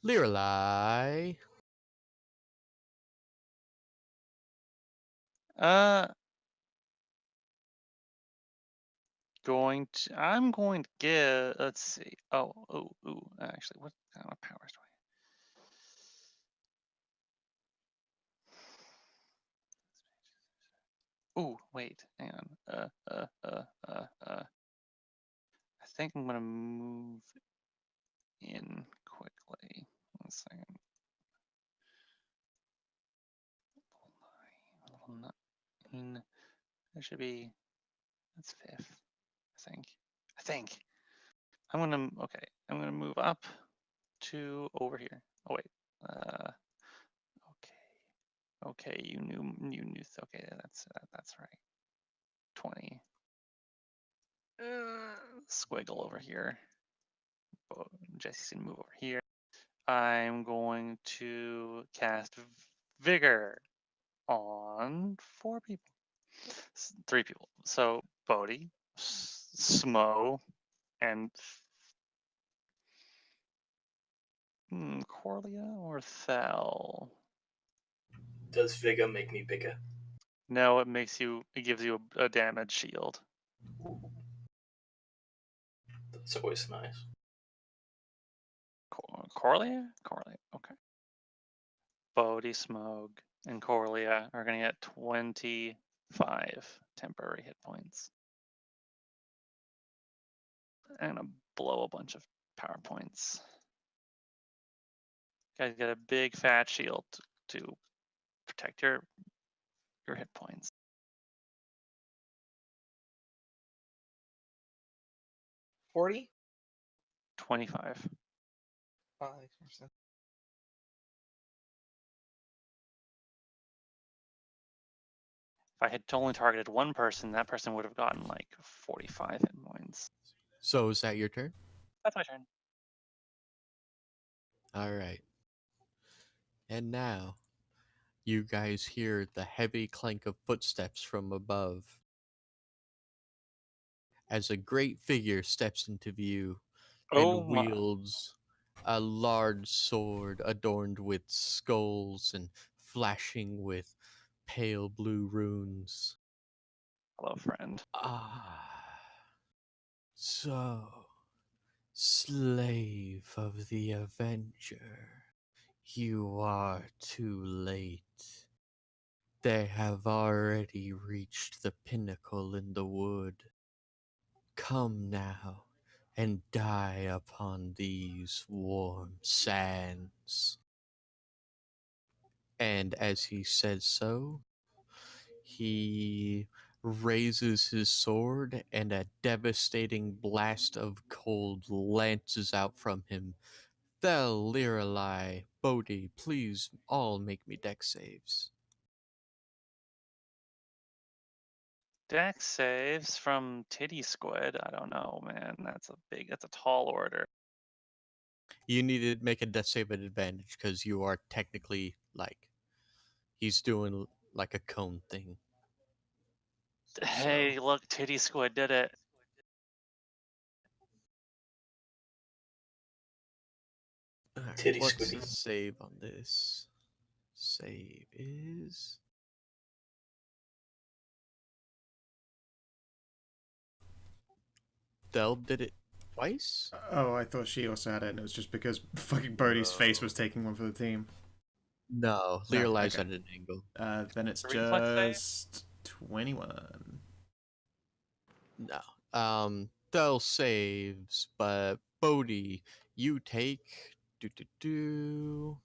Lirelai. I'm going to get, let's see. Actually, what kind of powers do I? Wait, hang on. I think I'm gonna move in quickly. 1 second. Level 9. There should be, that's 5th, I think. I'm gonna move up to over here. Oh wait. Okay, you knew. Okay, that's right. 20. Squiggle over here. Jesse's gonna move over here. I'm going to cast Vigor on 4 people. 3 people. So Bodhi, Smo, and Corlia or Thel. Does Vigor make me bigger? No, it gives you a damage shield. That's always nice. Corlia? Okay. Bodhi, Smog, and Corlia are going to get 25 temporary hit points. And blow a bunch of power points. You guys get a big fat shield to protect your hit points. 40? 25. 5%. If I had only targeted one person, that person would have gotten like 45 hit points. So is that your turn? That's my turn. All right. And now, you guys hear the heavy clank of footsteps from above as a great figure steps into view Oh and my. wields a large sword adorned with skulls and flashing with pale blue runes. Hello, friend. Ah, so, slave of the Avenger, you are too late. They have already reached the pinnacle in the wood. Come now and die upon these warm sands. And as he says so, he raises his sword, and a devastating blast of cold lances out from him. Thel, Lirelai, Bodhi, please all make me deck saves. Deck saves from Titty Squid. I don't know, man. That's a tall order. You need to make a death save at advantage because you are technically like he's doing like a cone thing. Hey, look, Titty Squid did it. All right, Titty what's the squiddy. save on this? Save is Del did it twice. Oh, I thought she also had it, and it was just because fucking Bodhi's face was taking one for the team. No, No, Lirelai's okay. at an angle. Then it's Reflex save? just 21. No. Del saves, but Bodhi, you take do do do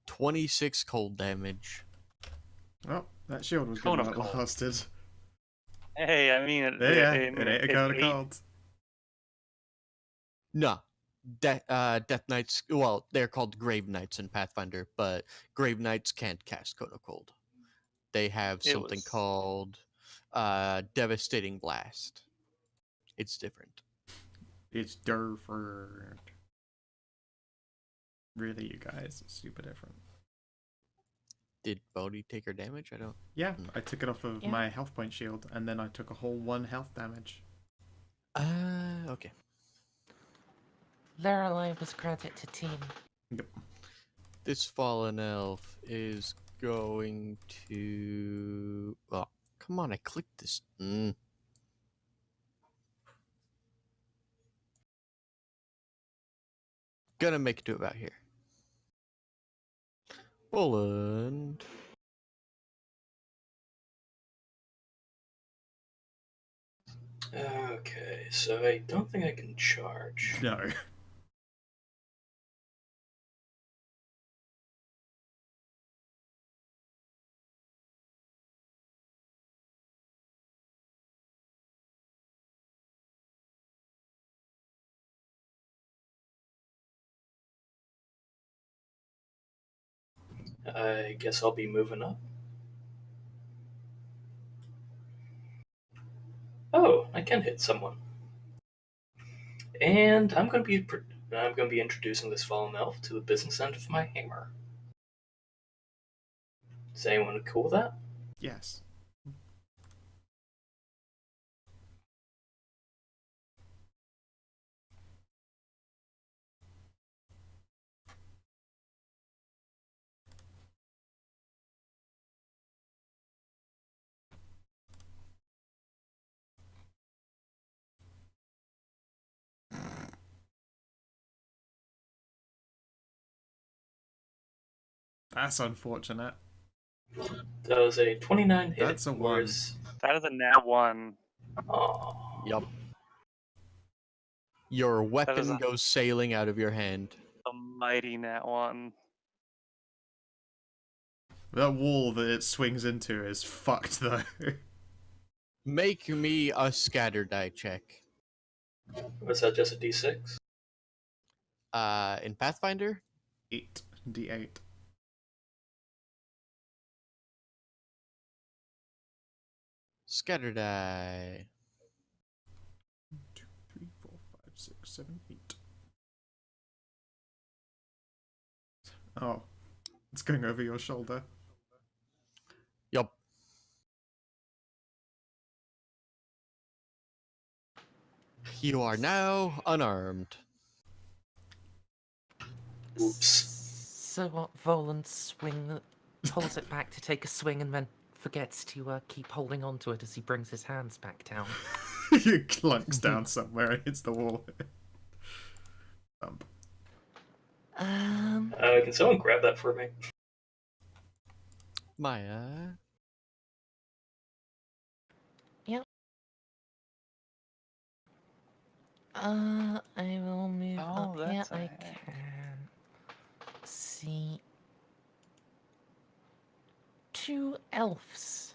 26 cold damage. Oh, that shield was good Cone while of it Cold. lasted. Hey, I mean, Yeah, it ain't a cone of eight. cold. No. Death Knights, well, they're called Grave Knights in Pathfinder, but Grave Knights can't cast Cone of Cold. They have It something was. called Devastating Blast. It's different. It's different. Really, you guys, it's super different. Did Bodhi take her damage? I don't. Yeah, I took it off of Yeah. my health point shield, and then I took a whole 1 health damage. Okay. Lorelei was granted to team. Yep. This fallen elf is going to. Oh, come on! I clicked this. Gonna make it to about here. Poland. Okay, so I don't think I can charge. No. I guess I'll be moving up. Oh, I can hit someone. And I'm going to be introducing this fallen elf to the business end of my hammer. Is anyone cool with that? Yes. That's unfortunate. That was a 29 hit. That's a 1. That is a nat 1. Aww. Yup. Your That is weapon goes sailing out of your hand. a mighty nat 1. That wall that it swings into is fucked, though. Make me a scatter die check. Was that just a d6? In Pathfinder, 8 d8. Scatter die. 1, 2, 3, 4, 5, 6, 7, 8. Oh, it's going over your shoulder. Yup. You are now unarmed. Oops. So what? Volan pulls it back to take a swing and then forgets to keep holding on to it as he brings his hands back down. It clunks down somewhere and hits the wall. Thump. Can someone grab that for me? Maya. Yep. I will move Oh, up here. that's a I heck. can see 2 elves.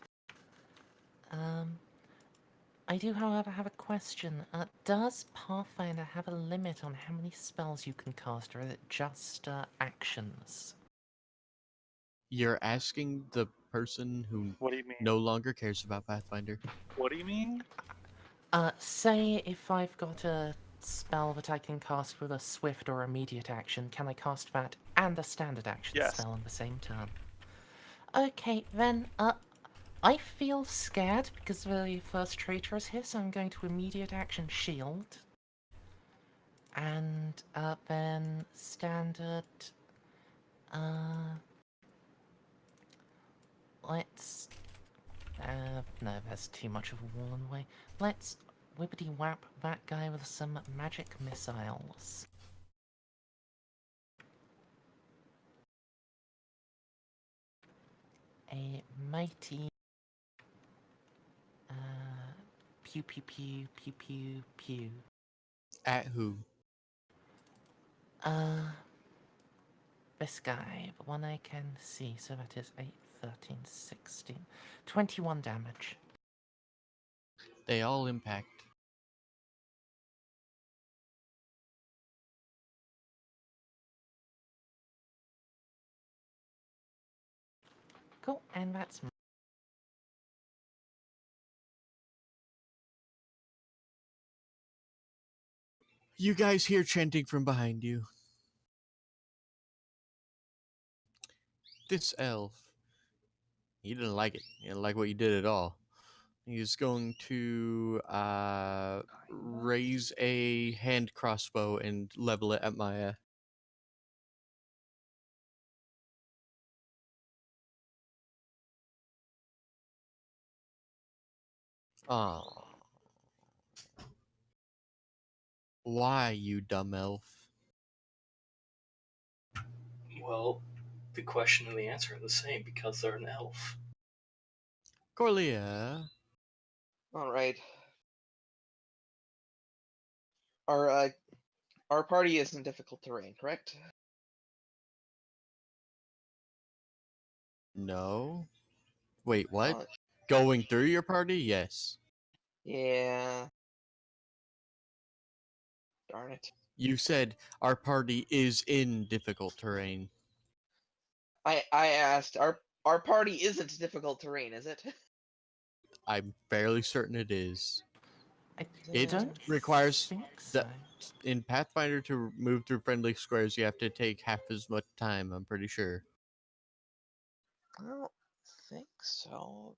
I do, however, have a question. Does Pathfinder have a limit on how many spells you can cast, or is it just actions? You're asking the person who What do you mean? no longer cares about Pathfinder. What do you mean? Say if I've got a spell that I can cast with a swift or immediate action, can I cast that and a standard action Yes. spell on the same turn? Okay, then, I feel scared because the first traitor is here, so I'm going to immediate action shield. And, then standard, let's, no, there's too much of a wall in the way. Let's whippity whap that guy with some magic missiles. A mighty, pew pew pew pew pew pew. At who? This guy, the one I can see, so that is 8, 13, 16, 21 damage. They all impact. Cool, and that's You guys hear chanting from behind you. This elf, he didn't like it. He didn't like what you did at all. He's going to raise a hand crossbow and level it at Maya. Oh. Why, you dumb elf? Well, the question and the answer are the same because they're an elf. Corlia. All right. Our party is in difficult terrain, correct? No. Wait, what? Uh, Going through your party? Yes. yeah. Darn it. You said our party is in difficult terrain. I asked. Our party isn't difficult terrain, is it? I'm fairly certain it is. I It don't requires think the so. in Pathfinder to move through friendly squares. You have to take half as much time. I'm pretty sure. I don't think so.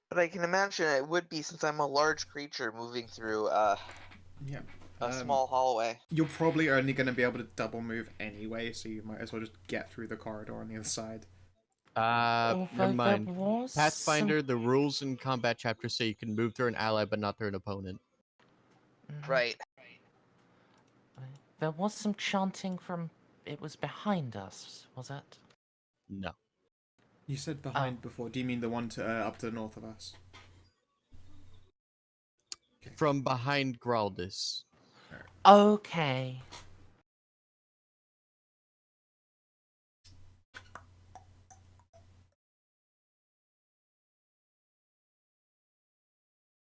But I can imagine it would be since I'm a large creature moving through Yeah. a small hallway. You're probably only going to be able to double move anyway, so you might as well just get through the corridor on the other side. Although Never there mind. was Pathfinder, the rules in combat chapter say you can move through an ally but not through an opponent. Right. There was some chanting from. It was behind us, was it? No. You said behind before. Do you mean the one to up to the north of us? From behind Graldus. Okay.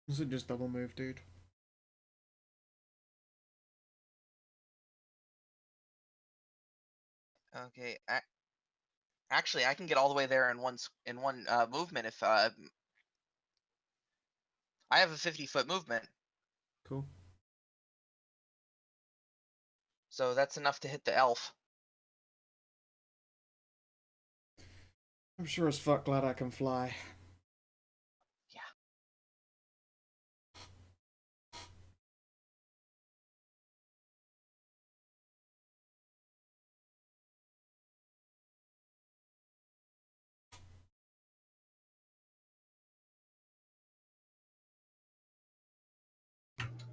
Was it just double move, dude? Okay. Actually, I can get all the way there in one movement if I have a 50-foot movement, Cool. so that's enough to hit the elf. I'm sure as fuck glad I can fly. Yeah.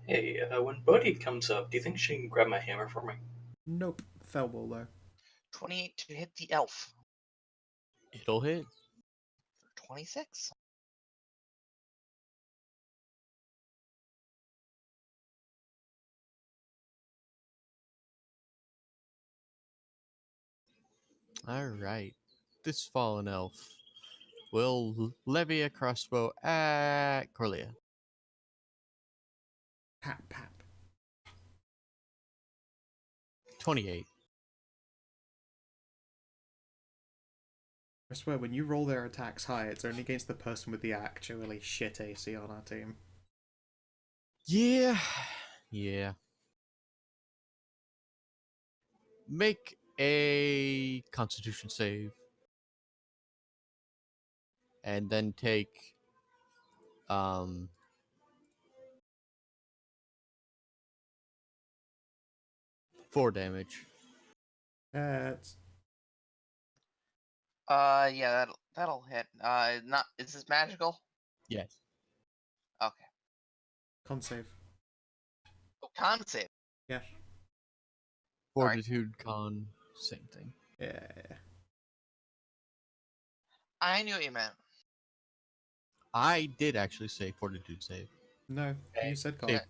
Hey, when Bodhi comes up, do you think she can grab my hammer for me? Nope. Thelwall though. 28 to hit the elf. It'll hit. 26. All right. This fallen elf will levy a crossbow at Corlia. Pap pap. 28. I swear, when you roll their attacks high, it's only against the person with the actually shit AC on our team. Yeah. Yeah. Make a constitution save. And then take 4 damage. That's Yeah, that'll hit. Not is this magical? Yes. Okay. con save. Oh, con save. Yeah. Alright. Fortitude con, same thing. Yeah. I knew what you meant. I did actually say fortitude save. No, you said con. Hey,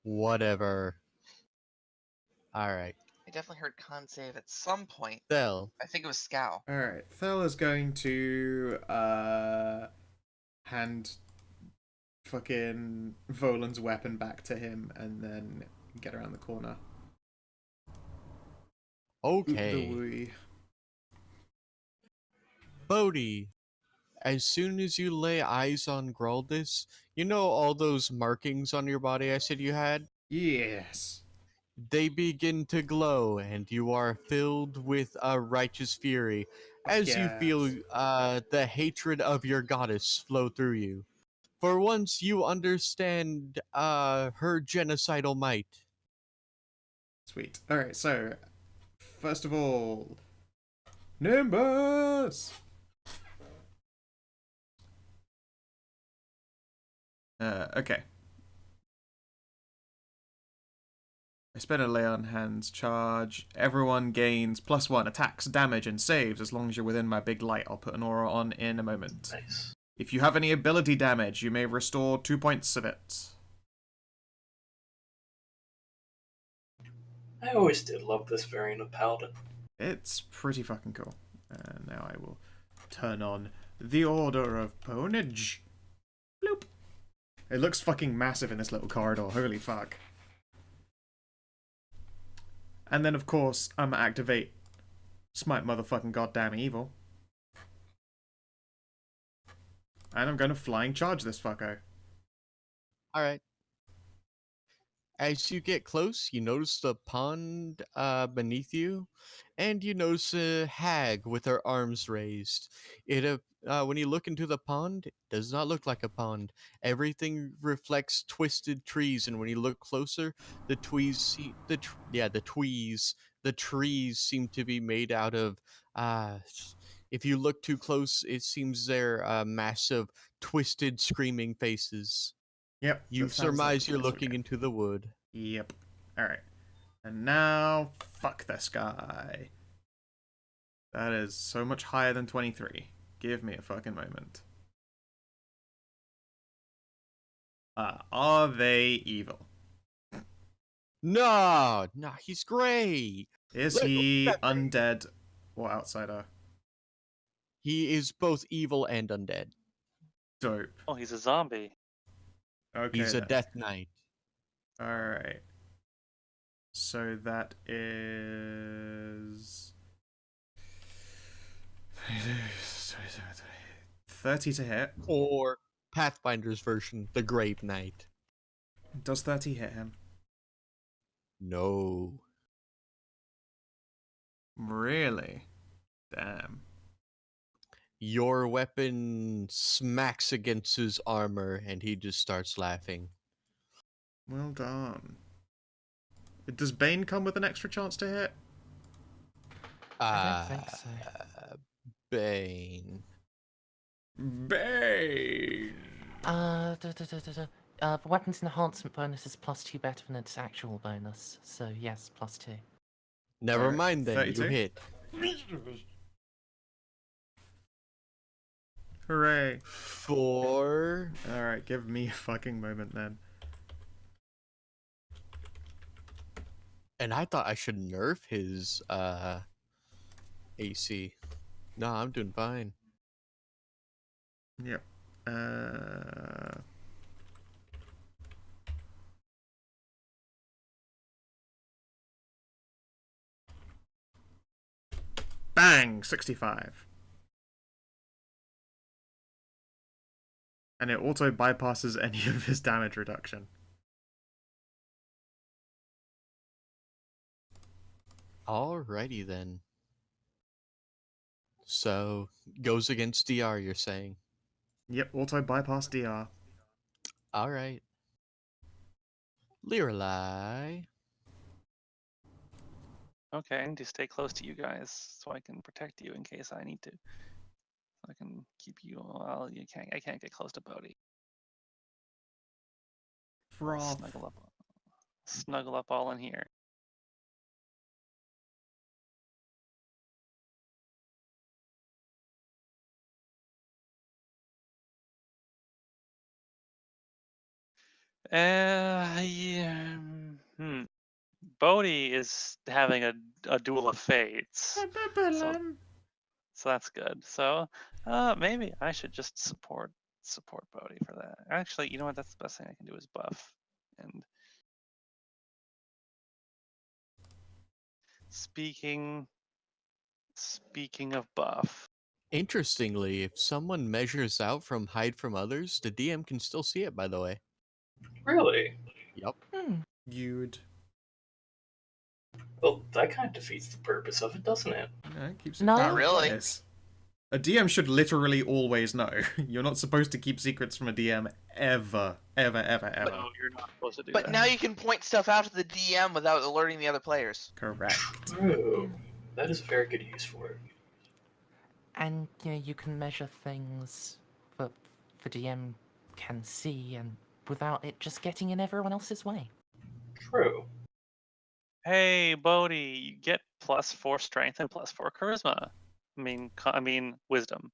whatever. All right. I definitely heard con save at some point. Thel. I think it was Scow. Alright, Thel is going to hand fucking Volan's weapon back to him and then get around the corner. Oop the Okay. wee. Bodhi. As soon as you lay eyes on Graldis, you know all those markings on your body I said you had? Yes. They begin to glow, and you are filled with a righteous fury as you feel Yes. the hatred of your goddess flow through you. For once, you understand her genocidal might. Sweet. Alright, so first of all, Nimbus! Okay. I spend a lay on hands charge. Everyone gains +1 attacks, damage, and saves as long as you're within my big light. I'll put an aura on in a moment. Nice. If you have any ability damage, you may restore 2 points of it. I always did love this variant of Paladin. It's pretty fucking cool. And now I will turn on the Order of Ponage. Bloop. It looks fucking massive in this little corridor. Holy fuck. And then, of course, I'm gonna activate Smite Motherfucking Goddamn Evil. And I'm gonna Flying Charge this fucko. All right. As you get close, you notice the pond beneath you, and you notice a hag with her arms raised. When you look into the pond, it does not look like a pond. Everything reflects twisted trees, and when you look closer, the trees seem to be made out of. If you look too close, it seems they're massive, twisted, screaming faces. Yep. You that sounds surmise like you're this, looking okay. into the wood. Yep. Alright. And now, fuck this guy. That is so much higher than 23. Give me a fucking moment. Are they evil? No, he's great. Is Look, he look at that. undead or outsider? He is both evil and undead. Dope. Oh, he's a zombie. Okay. He's a death knight. Alright. So that is 30 to hit. Or Pathfinder's version, the Grave Knight. Does 30 hit him? No. Really? Damn. Your weapon smacks against his armor and he just starts laughing. Well done. Does Bane come with an extra chance to hit? I don't think so. Bane. Bane! The weapon's enhancement bonus is +2 better than its actual bonus, so yes, +2. Never Alright, mind then, 32? you hit. Hooray. 4. Alright, give me a fucking moment then. And I thought I should nerf his AC. No, I'm doing fine. Yep. Bang! 65. And it auto bypasses any of his damage reduction. Alrighty then. So, goes against DR, you're saying? Yep, auto bypass DR. Alright. Lirelai. Okay, I need to stay close to you guys so I can protect you in case I need to. I can keep you. Well, you can't. I can't get close to Bodhi. Froth. Snuggle up all in here. Yeah. Bodhi is having a duel of fates, so that's good. So maybe I should just support Bodhi for that. Actually, you know what? That's the best thing I can do is buff. And speaking of buff, Interestingly, if someone measures out from hide from others, the DM can still see it, by the way. Really? Yep. You'd. Well, that kind of defeats the purpose of it, doesn't it? No, it keeps it No. Not really. Yes. A DM should literally always know. You're not supposed to keep secrets from a DM ever. Ever, ever, ever. no, you're not supposed to do But that. now you can point stuff out to the DM without alerting the other players. Correct. Oh, that is a very good use for it. And you can measure things that the DM can see, and without it just getting in everyone else's way. True. Hey, Bodhi, you get +4 strength and +4 charisma. I mean wisdom.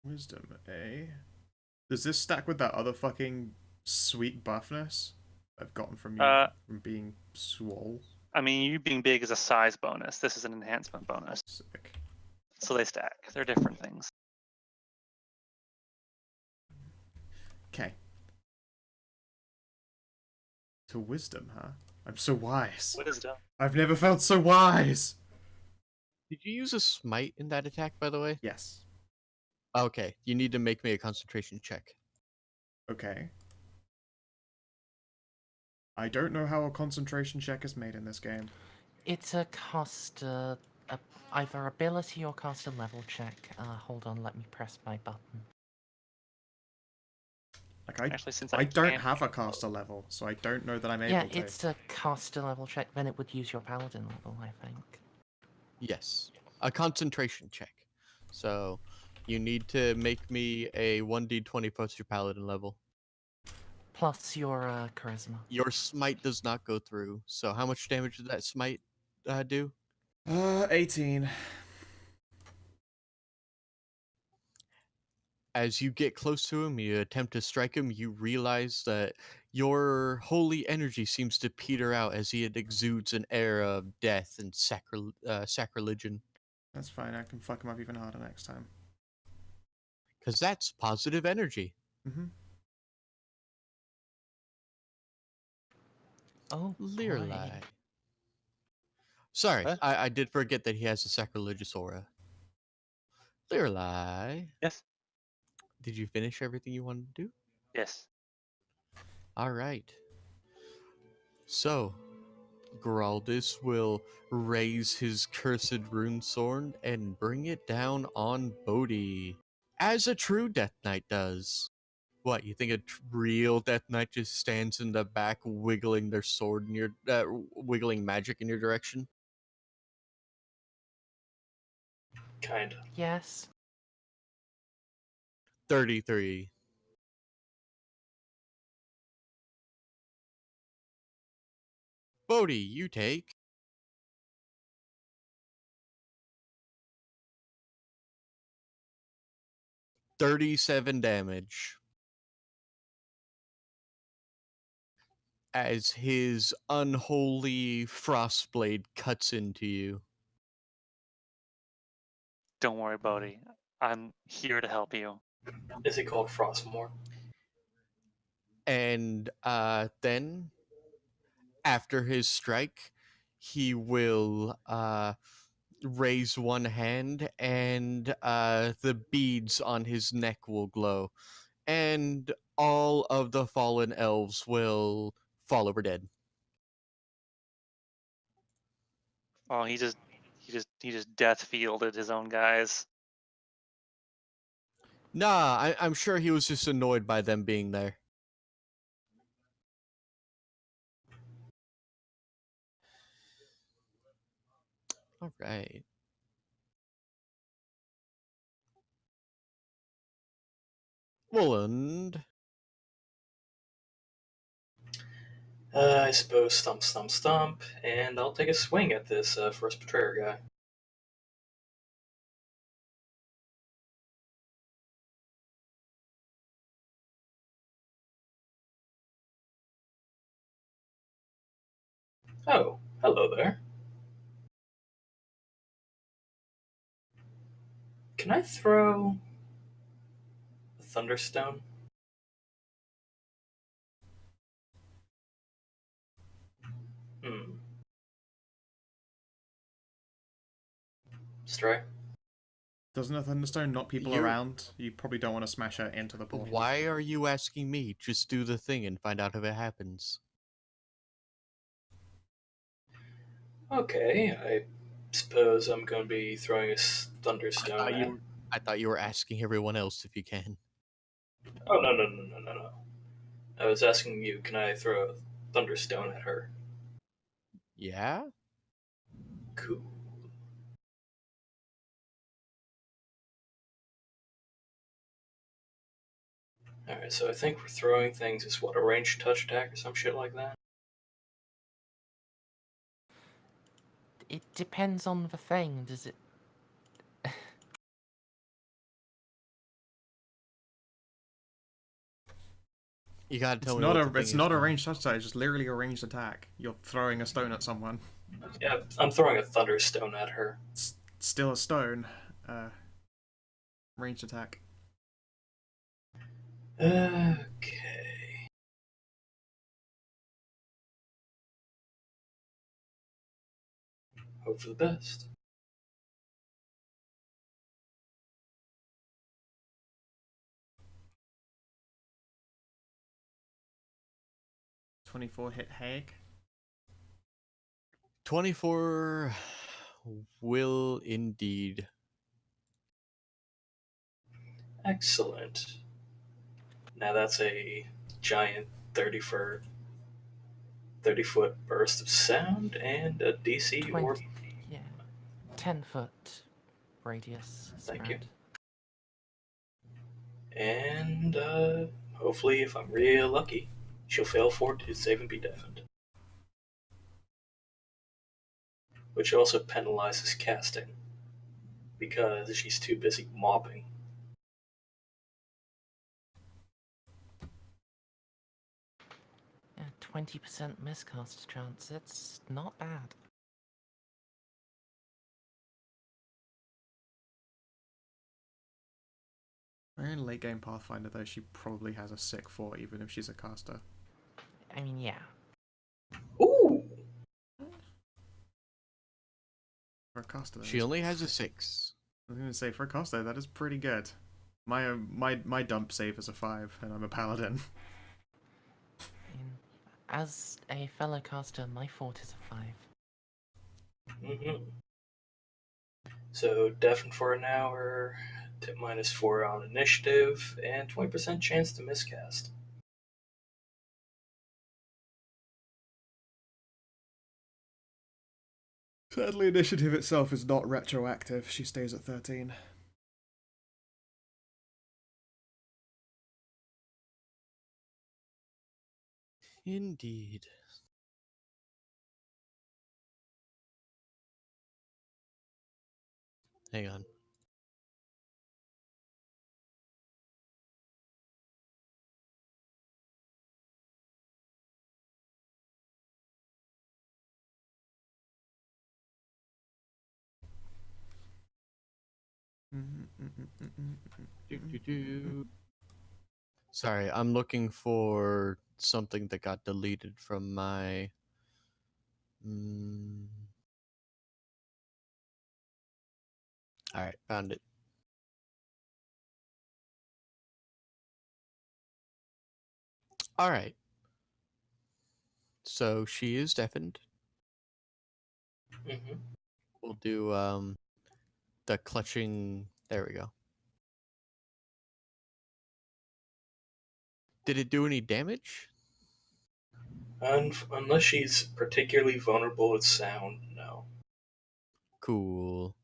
Wisdom, eh? Does this stack with that other fucking sweet buffness I've gotten from you from being swole? I mean, you being big is a size bonus. This is an enhancement bonus. Sick. So they stack. They're different things. Okay. To wisdom, huh? I'm so wise. Wisdom. I've never felt so wise! Did you use a smite in that attack, by the way? Yes. Okay, you need to make me a concentration check. Okay. I don't know how a concentration check is made in this game. It's a caster, either ability or caster level check. Hold on, let me press my button. Like, I Actually, since I don't can't have a get caster level, so I don't know that I'm able Yeah, to. it's a caster level check, then it would use your paladin level, I think. Yes. A concentration check. So, you need to make me a 1d20 plus your paladin level. Plus your charisma. Your smite does not go through. So, how much damage did that smite do? 18. As you get close to him, you attempt to strike him, you realize that your holy energy seems to peter out as he exudes an air of death and sacrilegion. That's fine, I can fuck him up even harder next time. Because that's positive energy. Mm-hmm. Oh, Lirelai. boy. Sorry, What? I did forget that he has a sacrilegious aura. Lirelai, Yes. did you finish everything you wanted to do? Yes. All right. So, Geraldus will raise his cursed rune sword and bring it down on Bodhi, as a true Death Knight does. What, you think a real Death Knight just stands in the back wiggling their sword in your, wiggling magic in your direction? Kinda. Yes. 33. Bodhi, you take 37 damage as his unholy frostblade cuts into you. Don't worry, Bodhi. I'm here to help you. Is it called Frostmore? And then, after his strike, he will raise one hand, and the beads on his neck will glow, and all of the fallen elves will fall over dead. Oh, he just death fielded his own guys. Nah, I'm sure he was just annoyed by them being there. All right. Woland. I suppose stump, stump, stump, and I'll take a swing at this first betrayer guy. Oh, hello there. Can I throw a Thunderstone? Hmm. Stray? Doesn't a thunderstone knock people You're. around? You probably don't want to smash her into the portal. Why are you asking me? Just do the thing and find out if it happens. Okay, I suppose I'm going to be throwing a Thunderstone at. I thought you were asking everyone else if you can. Oh, no, no, no, no, no, no. I was asking you, can I throw a Thunderstone at her? Yeah? Cool. Alright, so I think we're throwing things is what, a ranged touch attack or some shit like that? It depends on the thing. Does it? You gotta tell It's me not what a the thing it's is. not a then. ranged touch attack. It's just literally a ranged attack. You're throwing a stone at someone. Yeah, I'm throwing a Thunderstone at her. It's still a stone. Ranged attack. Okay. Hope for the best. 24 hit Haig. 24 will indeed. Excellent. Now that's a giant 30-foot burst of sound and a DC 20, or. yeah, 10-foot radius Thank you. spread. And hopefully, if I'm real lucky, she'll fail fortitude save and be deafened. Which also penalizes casting because she's too busy mopping. 20% miscast chance. It's not bad. In late game Pathfinder though, she probably has a sick 4 even if she's a caster. I mean, yeah. Ooh! For a caster though, She only has a 6. I was gonna say for a cost that is pretty good. My dump save is a 5, and I'm a paladin. As a fellow caster, my fort is a 5. Mm-hmm. So deafen for an hour, tip -4 on initiative, and 20% chance to miscast. Sadly, initiative itself is not retroactive. She stays at 13. Indeed. Hang on. Sorry, I'm looking for something that got deleted from my. All right, found it. All right. So she is deafened. Mm-hmm. We'll do the clutching. There we go. Did it do any damage? Unless she's particularly vulnerable with sound, no. Cool.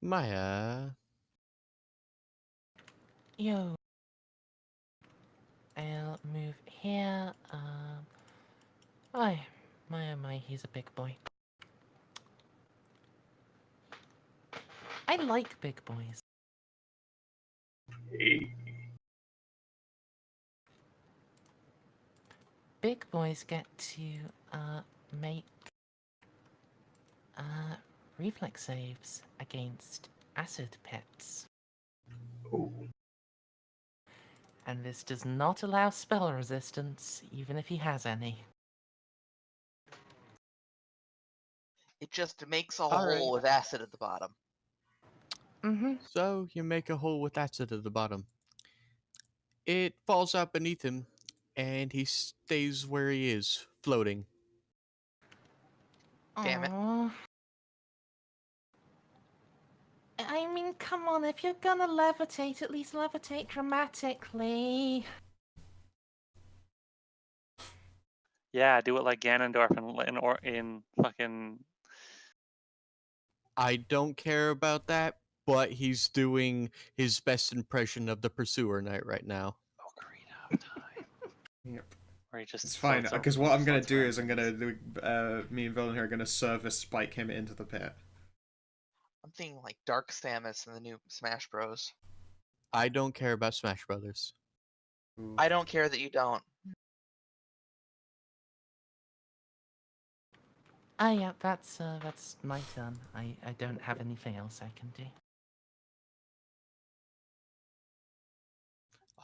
Maya. Yo. I'll move here. Oh my, he's a big boy. I like big boys. Hey. Big boys get to make reflex saves against acid pets. Ooh. And this does not allow spell resistance, even if he has any. It just makes a All hole right. with acid at the bottom. Mm-hmm. So you make a hole with acid at the bottom. It falls out beneath him, and he stays where he is, floating. Damn it. Aww. I mean, come on, if you're gonna levitate, at least levitate dramatically. Yeah, do it like Ganondorf in fucking. I don't care about that, but he's doing his best impression of the Pursuer Knight right now. Ocarina of Time. Yep. Where he just It's fine, floats because what I'm gonna floats do around is I'm gonna do. Me and Villain here are gonna service spike him into the pit. I'm thinking like Dark Samus in the new Smash Bros. I don't care about Smash Brothers. Ooh. I don't care that you don't. Ah, yeah, that's my turn. I don't have anything else I can do.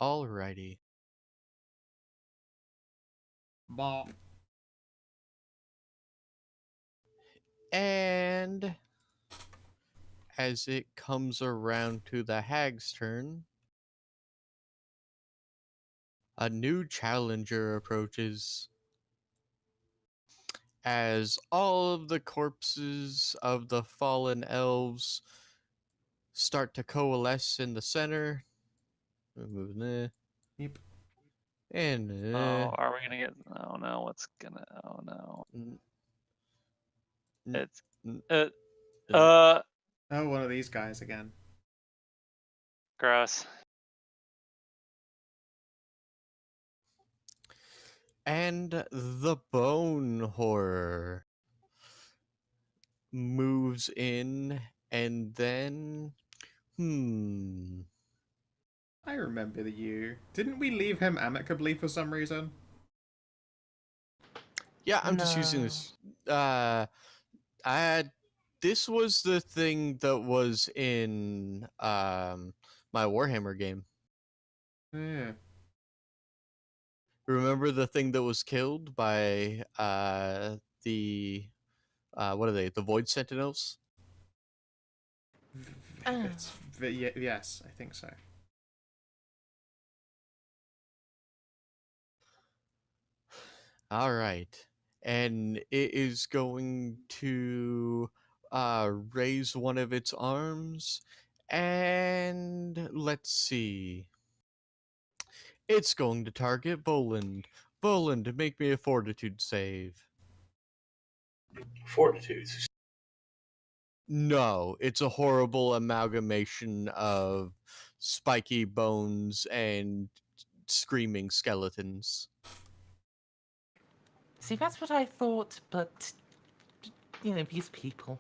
Alrighty. Bop. And as it comes around to the hag's turn, a new challenger approaches. As all of the corpses of the fallen elves start to coalesce in the center. Moving there. Yep. And Oh, are we gonna get? Oh no, what's gonna? Oh no, n- it's n- uh n- Oh, one of these guys again. gross. and the bone horror moves in, and then I remember you. Didn't we leave him amicably for some reason? yeah, I'm just using No. this. I this was the thing that was in my Warhammer game. Yeah. Remember the thing that was killed by the what are they? The Void Sentinels? yes, I think so. All right. And it is going to raise one of its arms. And let's see. It's going to target Voland. Voland, make me a fortitude save. Fortitudes. No, it's a horrible amalgamation of spiky bones and screaming skeletons. See, that's what I thought, but these people.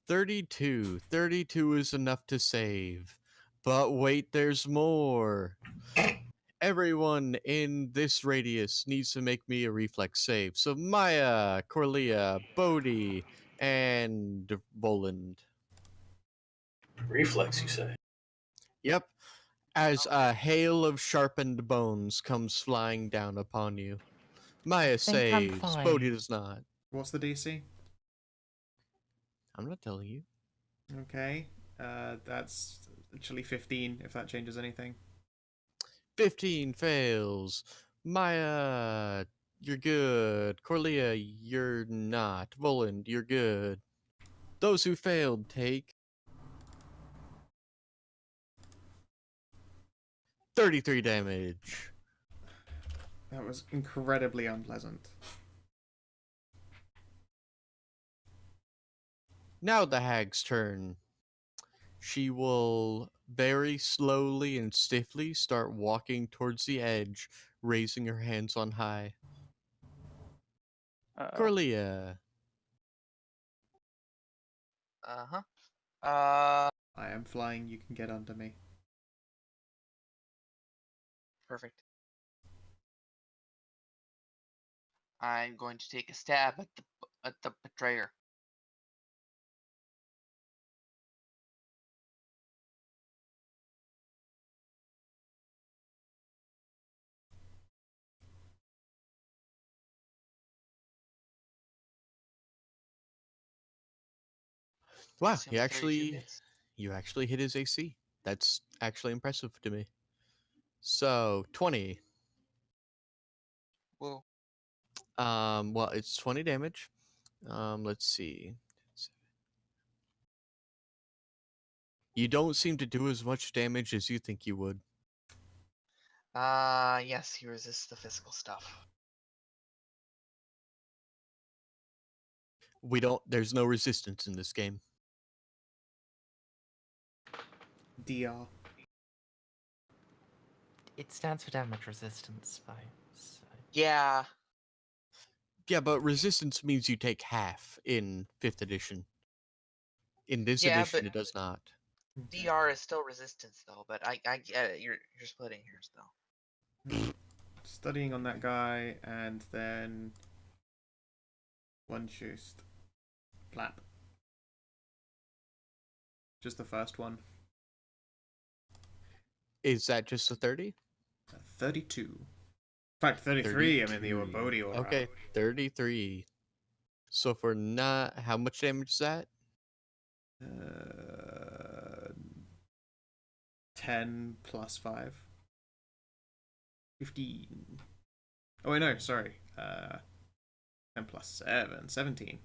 32. 32 is enough to save. But wait, there's more. Everyone in this radius needs to make me a reflex save. So Maya, Corlia, Bodhi, and Voland. Reflex, you say? Yep. As a hail of sharpened bones comes flying down upon you. Maya Think I'm saves, fine. Bodhi does not. What's the DC? I'm not telling you. Okay. That's actually 15, if that changes anything. 15 fails. Maya, you're good. Corlia, you're not. Voland, you're good. Those who failed take 33 damage. That was incredibly unpleasant. Now the hag's turn. She will very slowly and stiffly start walking towards the edge, raising her hands on high. Uh-oh. Corlia. Uh-huh. I am flying, you can get under me. Perfect. I'm going to take a stab at the betrayer. Wow, Assuming 32 hits. you actually hit his AC. That's actually impressive to me. So 20. Whoa. Well, it's 20 damage. Let's see. You don't seem to do as much damage as you think you would. Yes, he resists the physical stuff. There's no resistance in this game. DR. It stands for damage resistance, though. So. Yeah. Yeah, but resistance means you take half in 5th edition. In this Yeah, edition, but it does not. DR is still resistance though, but I get it. You're splitting here still. Studying on that guy, and then one just blap. Just the first one. Is that just a 30? 32. In fact, 33. I mean, the 33. Body aura. Okay, 33. So for not, how much damage is that? 10 plus 5. 15. Oh, wait, no, sorry. 10 plus 7. 17.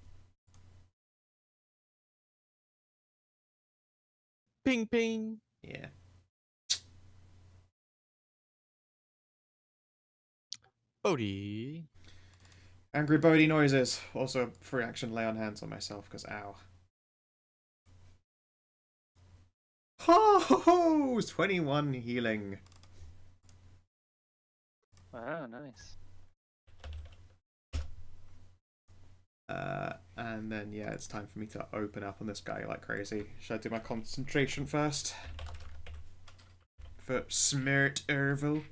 Ping ping. Yeah. Bodhi. Angry Bodhi noises. Also, free action lay on hands on myself, because ow. Ho ho ho! 21 healing. Oh, nice. And then, yeah, it's time for me to open up on this guy like crazy. Should I do my concentration first? For Smirt Ervil.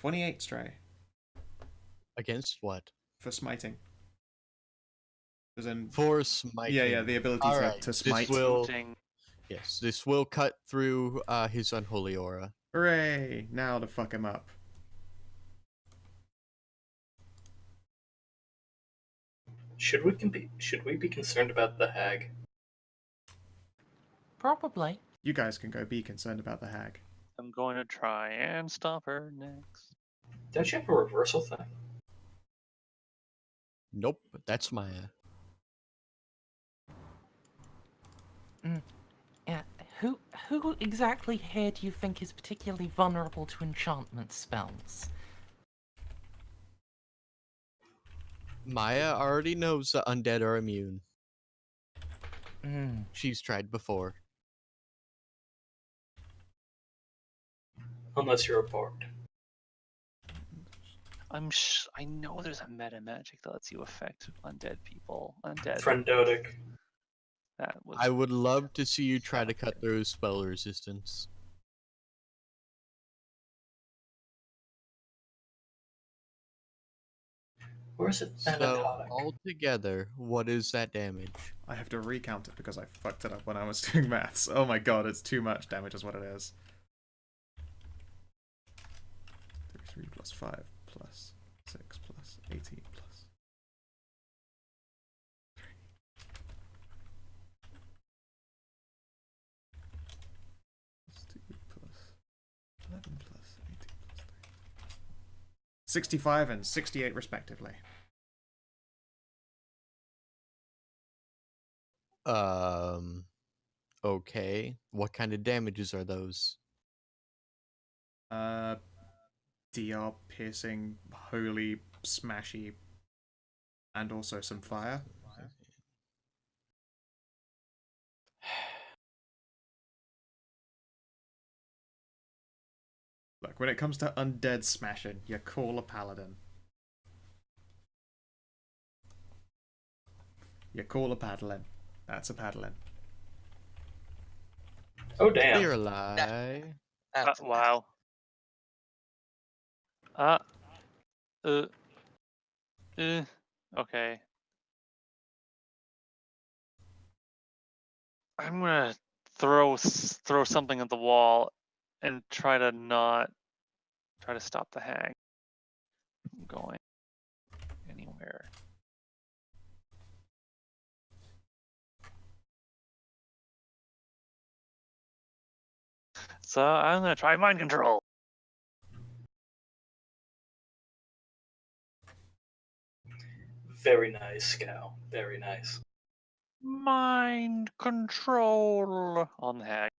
28 Stray. Against what? For smiting. As in, For smiting. yeah, the ability to smite. This will cut through his unholy aura. Hooray! Now to fuck him up. Should we be concerned about the hag? Probably. You guys can go be concerned about the hag. I'm going to try and stop her next. Don't you have a reversal thing? Nope, that's Maya. Yeah. Who exactly here do you think is particularly vulnerable to enchantment spells? Maya already knows the undead are immune. Hmm. She's tried before. Unless you're a bard. I know there's a meta magic that lets you affect undead people. Undead. Friendotic. That was. I would love to see you try to cut through spell resistance. Or is it So, anatomic? altogether, what is that damage? I have to recount it because I fucked it up when I was doing maths. Oh my god, it's too much damage is what it is. 33 plus 5 plus 6 plus 18 plus 3. Plus 2 plus 11 plus 18 plus 3. 65 and 68 respectively. Okay. What kind of damages are those? DR piercing, holy, smashy, and also some fire. Look, when it comes to undead smashing, you call a paladin. You call a paladin. That's a paladin. Oh damn! Clear lie. That's a mess. Wow. Okay. I'm gonna throw something at the wall and try to stop the hag from going anywhere. So I'm gonna try mind control. Very nice, Scow. Very nice. Mind control on the hag.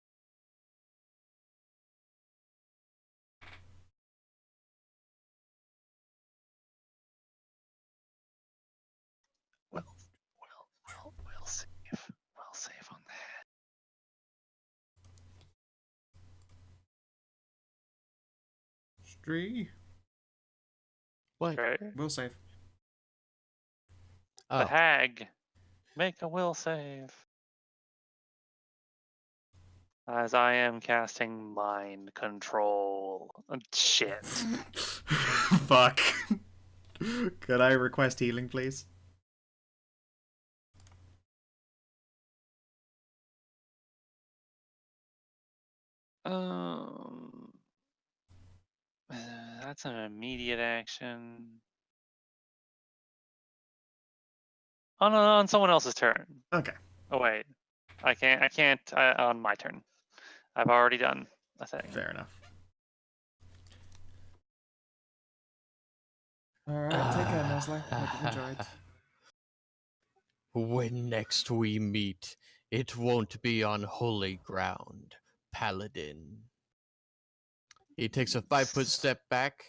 Will save. Will save on that. Stree. What? Okay. Will save. Oh, The hag. Make a will save. As I am casting mind control. Shit. Fuck. Could I request healing, please? Um, that's an immediate action. On someone else's turn. Okay. Oh wait, I can't on my turn. I've already done a thing. Fair enough. Alright, take care, Naslo. Hope you've enjoyed. When next we meet, it won't be on holy ground, Paladin. He takes a 5-foot step back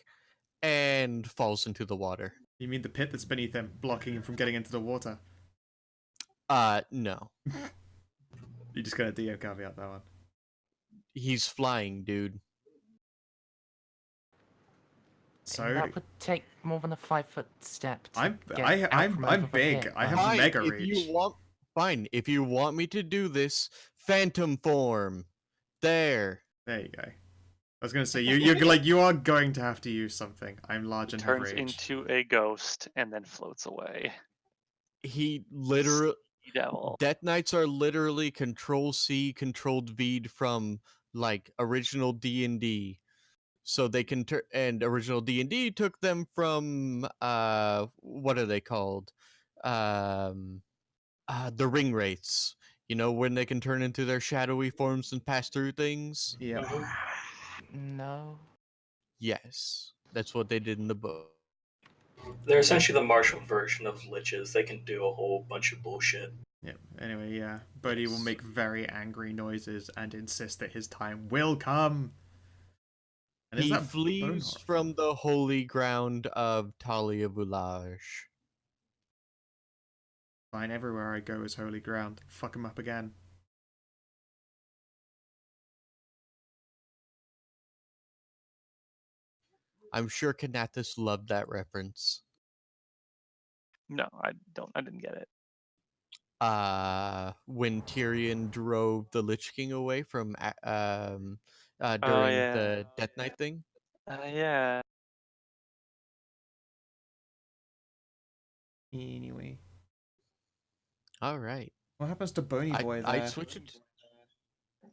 and falls into the water. You mean the pit that's beneath him, blocking him from getting into the water? No. You just got a DM caveat that one. He's flying, dude. So That would take more than a 5-foot step. To I'm get out from over I'm the big. pit, I have but- mega if reach. you want, fine. If you want me to do this, phantom form. There. There you go. I was gonna say you're like you are going to have to use something. I'm large and have Turns rage. into a ghost and then floats away. He literally. Devil. Death Knights are literally Control C, Controlled V from like original D&D. So they can and original D&D took them from what are they called? the ring wraiths. You know, when they can turn into their shadowy forms and pass through things? Yeah. No. Yes. That's what they did in the book. They're essentially the martial version of liches. They can do a whole bunch of bullshit. Yeah. Anyway, yeah. Bodhi will Yes. make very angry noises and insist that his time will come. And is He that bone flees horror? from the holy ground of Talia Village. Fine, everywhere I go is holy ground. Fuck him up again. I'm sure Kanathis loved that reference. No, I don't. I didn't get it. When Tyrion drove the Lich King away from Oh during yeah. the Death Knight thing. Yeah. Anyway. All right. What happens to Bony Boy I there? switch it.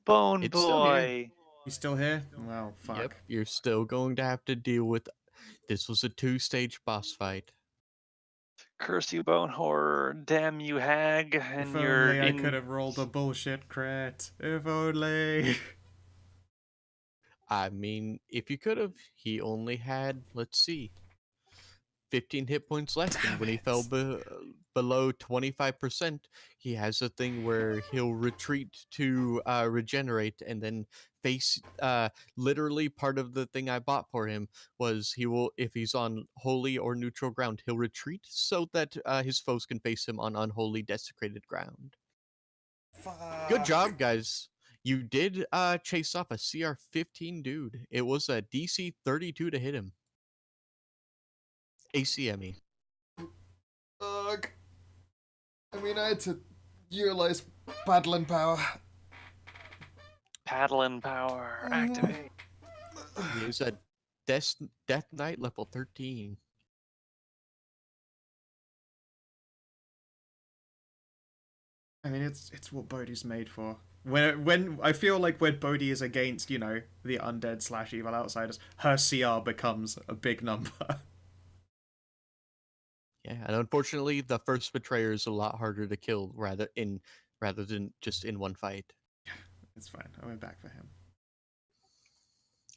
Bone It's still here. boy. He's still here? Well, fuck. Yep. You're still going to have to deal with. This was a 2-stage boss fight. Curse you, bone horror. Damn you, hag. If And you're only I could in. have rolled a bullshit crit. If only. I mean, if you could have, he only had, let's see, 15 hit points left, and when he fell below 25%, he has a thing where he'll retreat to regenerate, and then face. Literally, part of the thing I bought for him was he will, if he's on holy or neutral ground, he'll retreat so that his foes can face him on unholy desecrated ground. Good job, guys. You did chase off a CR 15 dude. It was a DC 32 to hit him. ACME. Ugh. I mean, I had to utilize paddling power. Paddling power. Activate. He was a Death Knight level 13. I mean, it's what Bodhi's made for. When I feel like when Bodhi is against, the undead / evil outsiders, her CR becomes a big number. Yeah, and unfortunately, the first betrayer is a lot harder to kill rather than just in one fight. It's fine. I went back for him.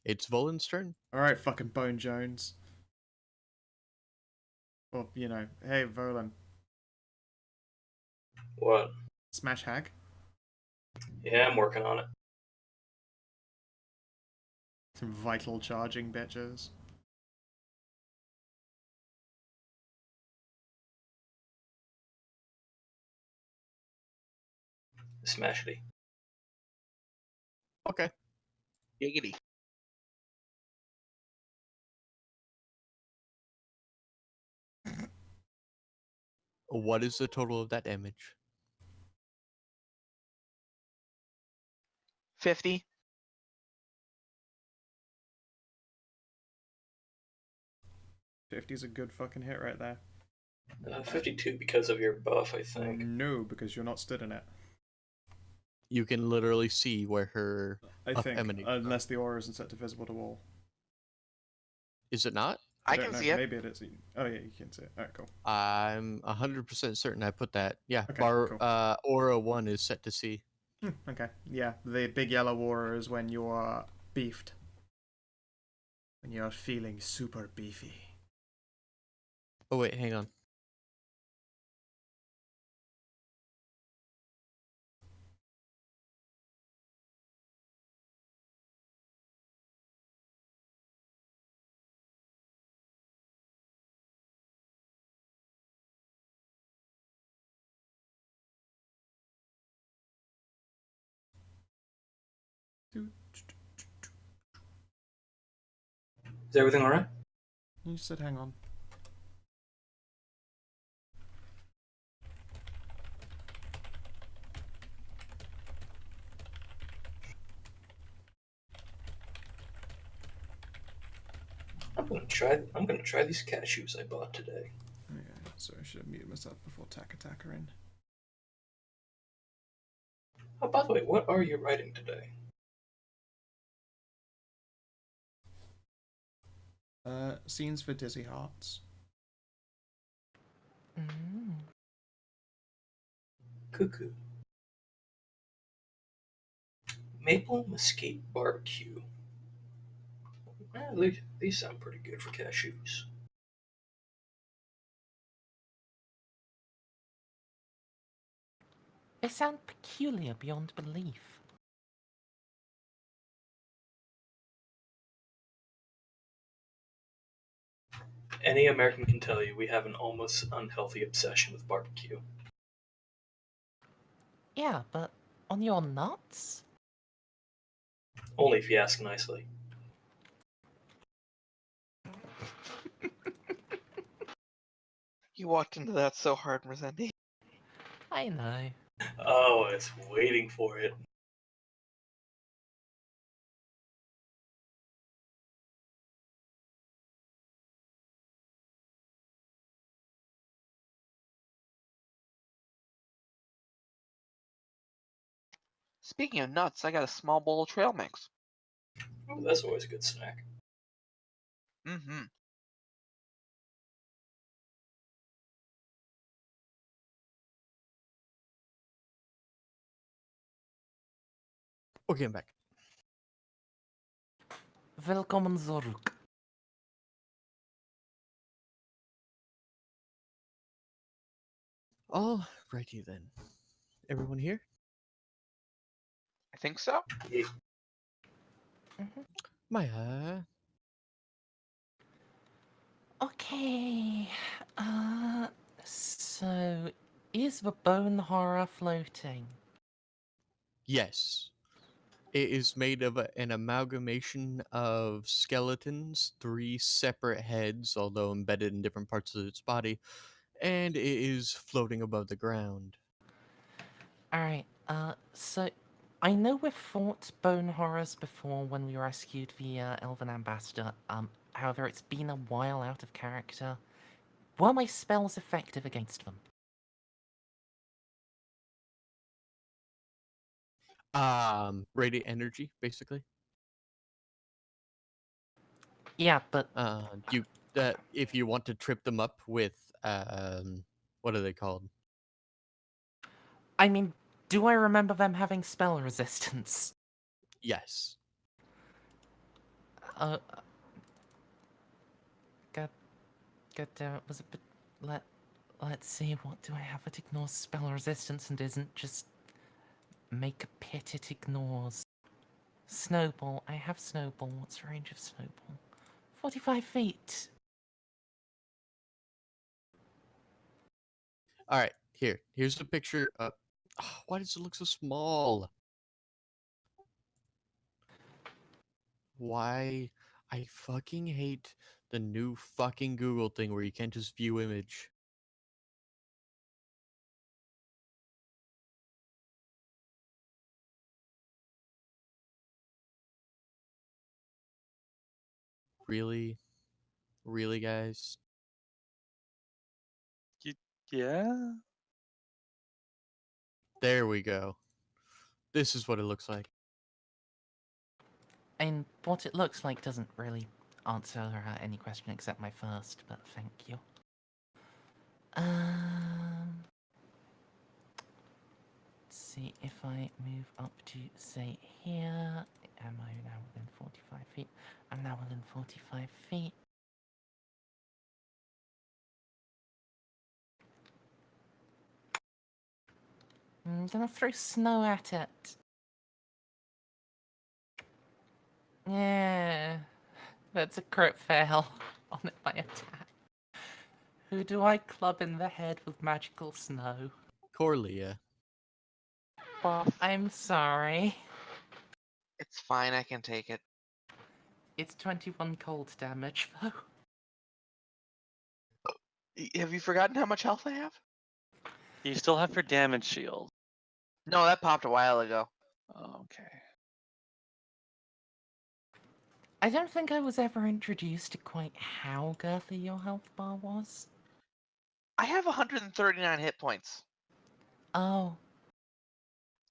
It's Volan's turn. All right, fucking Bone Jones. Or hey Volan, What? smash hag. Yeah, I'm working on it. Some vital charging bitches. Smashity. Okay. Giggity. What is the total of that damage? 50. 50's a good fucking hit right there. 52 because of your buff, I think. No, because you're not stood in it. You can literally see where her I buff think, emanates from. unless the aura isn't set to visible to all. Is it not? I don't can know. see it. Maybe it is. Oh yeah, you can see it. All right, cool. I'm 100% certain I put that. Yeah, Okay, bar cool. aura 1 is set to see. Okay, yeah. The big yellow aura is when you're beefed. When you're feeling super beefy. Oh wait, hang on. Is everything alright? You said hang on. I'm gonna try these cashews I bought today. Oh, yeah, sorry, I should have muted myself before Taka in. Oh, by the way, what are you writing today? Scenes for Dizzy Hearts. Mm. Cuckoo. Maple mesquite barbecue. These sound pretty good for cashews. They sound peculiar beyond belief. Any American can tell you we have an almost unhealthy obsession with barbecue. Yeah, but on your nuts? Only if you ask nicely. You walked into that so hard, Merzendi. I know. Oh, I was waiting for it. Speaking of nuts, I got a small bowl of trail mix. Oh, that's always a good snack. Mm-hmm. Okay, I'm back. Willkommen zurück. Alrighty then. Everyone here? I think so. Yeah. Maya. Okay. So is the bone horror floating? Yes. It is made of an amalgamation of skeletons, 3 separate heads, although embedded in different parts of its body, and it is floating above the ground. Alright, so I know we've fought bone horrors before when we rescued the elven ambassador. However, it's been a while out of character. Were my spells effective against them? Radiant energy, basically. Yeah, but You if you want to trip them up with what are they called? I mean, do I remember them having spell resistance? Yes. Uh, God, God damn it, was it? Let's see. What do I have that ignores spell resistance and isn't just make a pit it ignores? Snowball. I have snowball. What's the range of snowball? 45 feet. All right. Here's the picture. Why does it look so small? Why? I fucking hate the new fucking Google thing where you can't just view image. Really? Really, guys? Yeah. There we go. This is what it looks like. And what it looks like doesn't really answer any question except my first, but thank you. Let's see if I move up to, say, here. Am I now within 45 feet? I'm now within 45 feet. I'm gonna throw snow at it. Yeah, that's a crit fail on my attack. Who do I club in the head with magical snow? Corlia. Buff. I'm sorry. It's fine, I can take it. It's 21 cold damage, though. Have you forgotten how much health I have? You still have your damage shield. No, that popped a while ago. Okay. I don't think I was ever introduced to quite how girthy your health bar was. I have 139 hit points. Oh,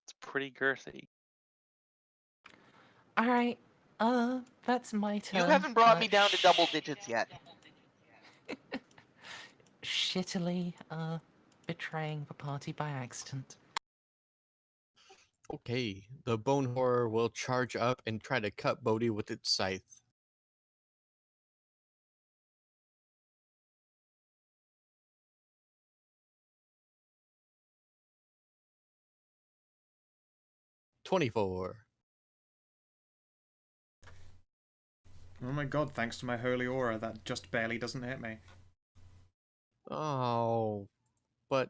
It's pretty girthy. alright. That's my turn. You haven't brought me down to double digits yet. Shittily, betraying the party by accident. Okay, the bone horror will charge up and try to cut Bodhi with its scythe. $24. Oh my god, thanks to my holy aura, that just barely doesn't hit me. Oh, but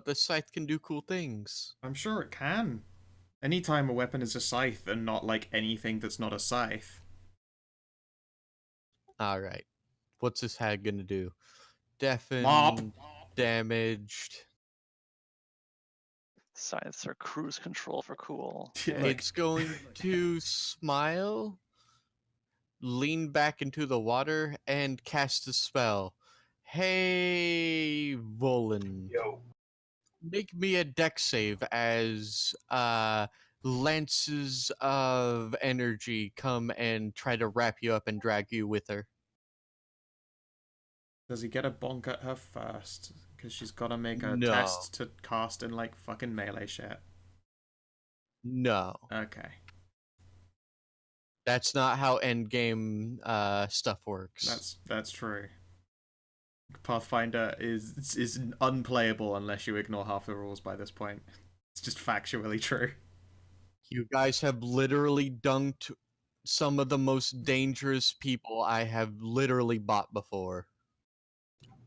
the scythe can do cool things. I'm sure it can. Anytime a weapon is a scythe and not like anything that's not a scythe. All right, what's this hag gonna do? Mop! Deafened, damaged. Scythes are cruise control for cool. Yeah. It's going to smile, lean back into the water, and cast a spell. Hey, Voland. Yo. Make me a deck save as lances of energy come and try to wrap you up and drag you with her. Does he get a bonk at her first? Because she's got to make a No. test to cast in like fucking melee shit. No. Okay. That's not how endgame stuff works. That's true. Pathfinder is unplayable unless you ignore half the rules by this point. It's just factually true. You guys have literally dunked some of the most dangerous people I have literally bought before.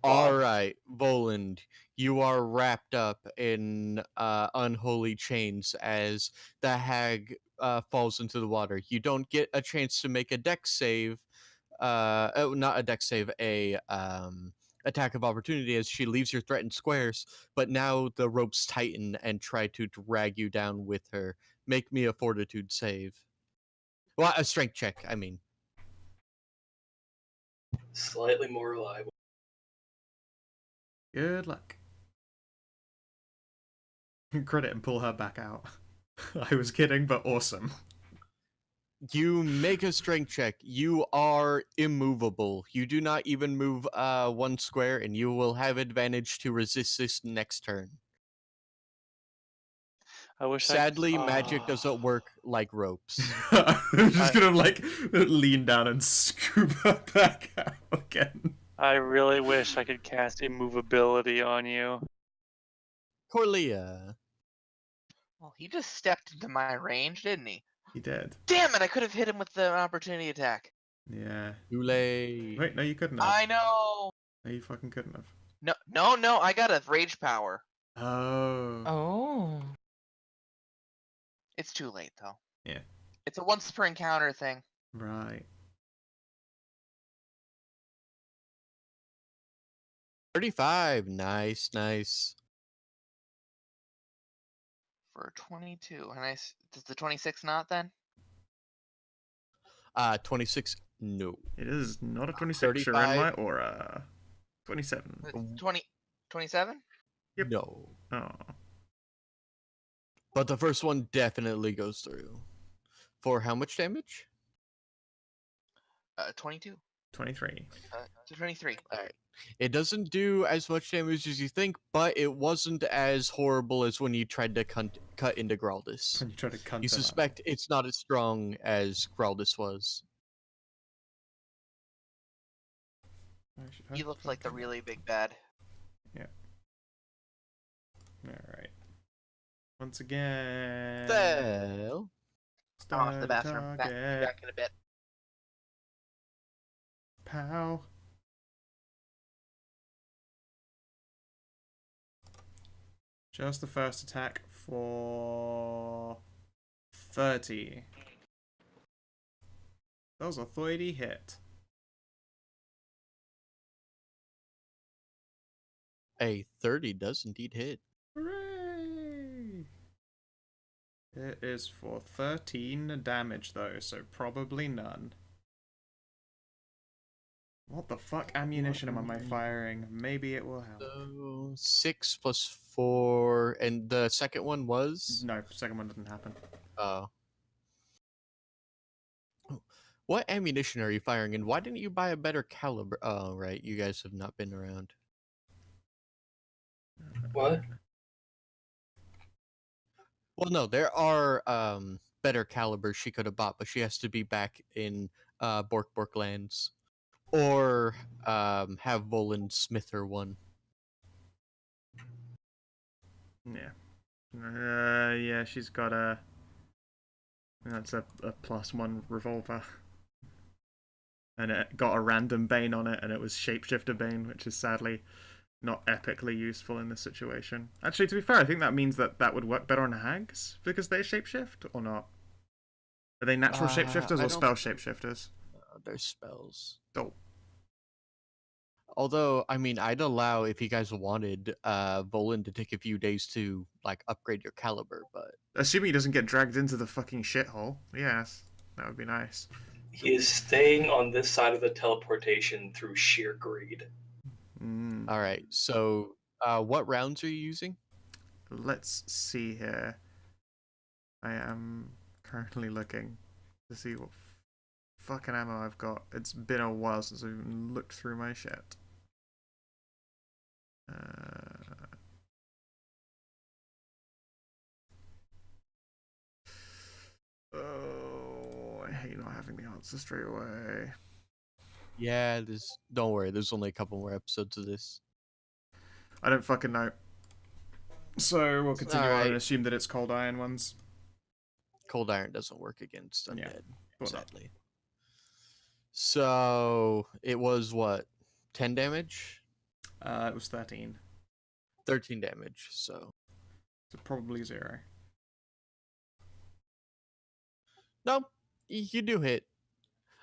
All right, Voland, you are wrapped up in unholy chains as the hag falls into the water. You don't get a chance to make a deck save. Not a deck save, a attack of opportunity as she leaves your threatened squares. But now the ropes tighten and try to drag you down with her. Make me a fortitude save. Well, a strength check. I mean, Slightly more reliable. Good luck. Credit and pull her back out. I was kidding, but awesome. you make a strength check. You are immovable. You do not even move one square, and you will have advantage to resist this next turn. I wish Sadly, magic doesn't work like ropes. I'm just gonna like lean down and scoop her back out again. I really wish I could cast immovability on you. Corlia. Well, he just stepped into my range, didn't he? He did. Damn it! I could have hit him with the opportunity attack. Yeah. Too late. Wait, no, you couldn't have. I know. No, you fucking couldn't have. No. I got a rage power. Oh. Oh. It's too late though. Yeah. It's a once per encounter thing. Right. 35. Nice, nice. For 22, and does the 26 not then? 26. No. It is not a 26 you're in 35. my aura. 27. It's 27? Yep. No. Oh. But the first one definitely goes through. For how much damage? 22. 23. To 23. Alright. It doesn't do as much damage as you think, but it wasn't as horrible as when you tried to cut into Graldus. When you try to cunt You him up. suspect it's not as strong as Graldus was. He looked like the really big bad. Alright. Once again. Well, I'm off to the bathroom. Back in a bit. Pow. Just the first attack for 30. That was a 30 hit. a 30 does indeed hit. Hooray! It is for 13 damage though, so probably none. What the fuck ammunition am I firing? Maybe it will help. So 6 plus 4, and the second one was? No, second one didn't happen. Oh. What ammunition are you firing, and why didn't you buy a better caliber? Oh, right, you guys have not been around. What? Well, no, there are better calibers she could have bought, but she has to be back in Bork lands, or have Volan smith her one. Yeah. Yeah, she's got a. That's a +1 revolver. And it got a random Bane on it, and it was Shapeshifter Bane, which is sadly not epically useful in this situation. Actually, to be fair, I think that means that would work better on hags, because they shapeshift, or not? Are they natural shapeshifters I or don't spell think shapeshifters? their spells. Oh. Although, I mean, I'd allow if you guys wanted Volan to take a few days to like upgrade your caliber, but Assuming he doesn't get dragged into the fucking shithole. Yes, that would be nice. He is staying on this side of the teleportation through sheer greed. all right. So, what rounds are you using? Let's see here. I am currently looking to see what fucking ammo I've got. It's been a while since I've even looked through my shit. Oh, I hate not having the answer straight away. Yeah, don't worry. There's only a couple more episodes of this. I don't fucking know. So we'll continue on and Alright. assume that it's cold iron ones. Cold iron doesn't work against undead, Yeah, sadly. So it was what, 10 damage? It was 13. 13 damage. So Probably 0. no, you do hit.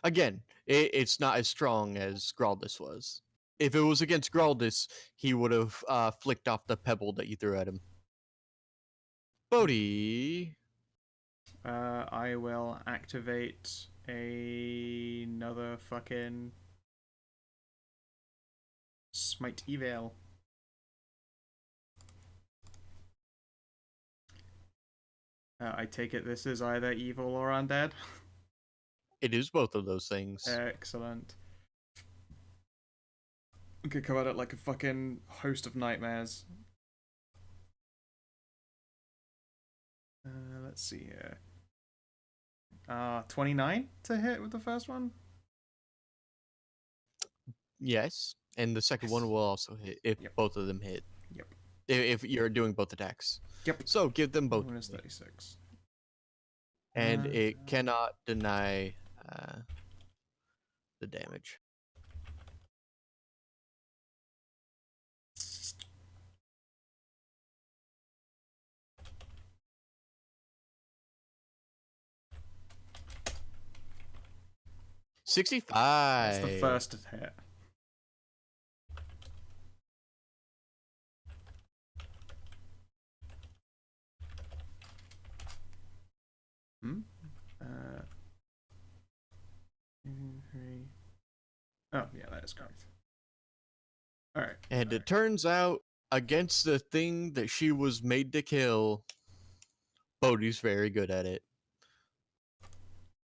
Again, it's not as strong as Graldus was. If it was against Graldus, he would have flicked off the pebble that you threw at him. Bodhi. I will activate another fucking Smite Eval. I take it this is either evil or undead. It is both of those things. Excellent. We could come at it like a fucking host of nightmares. Let's see here. 29 to hit with the first one? Yes, and the second one will also hit if both of them hit. Yep. If you're doing both attacks. Yep. So give them both. Minus 36. And it cannot deny the damage. $65. That's the first hit. Oh, yeah, that is correct. Alright. And it turns out, against the thing that she was made to kill, Bodhi's very good at it.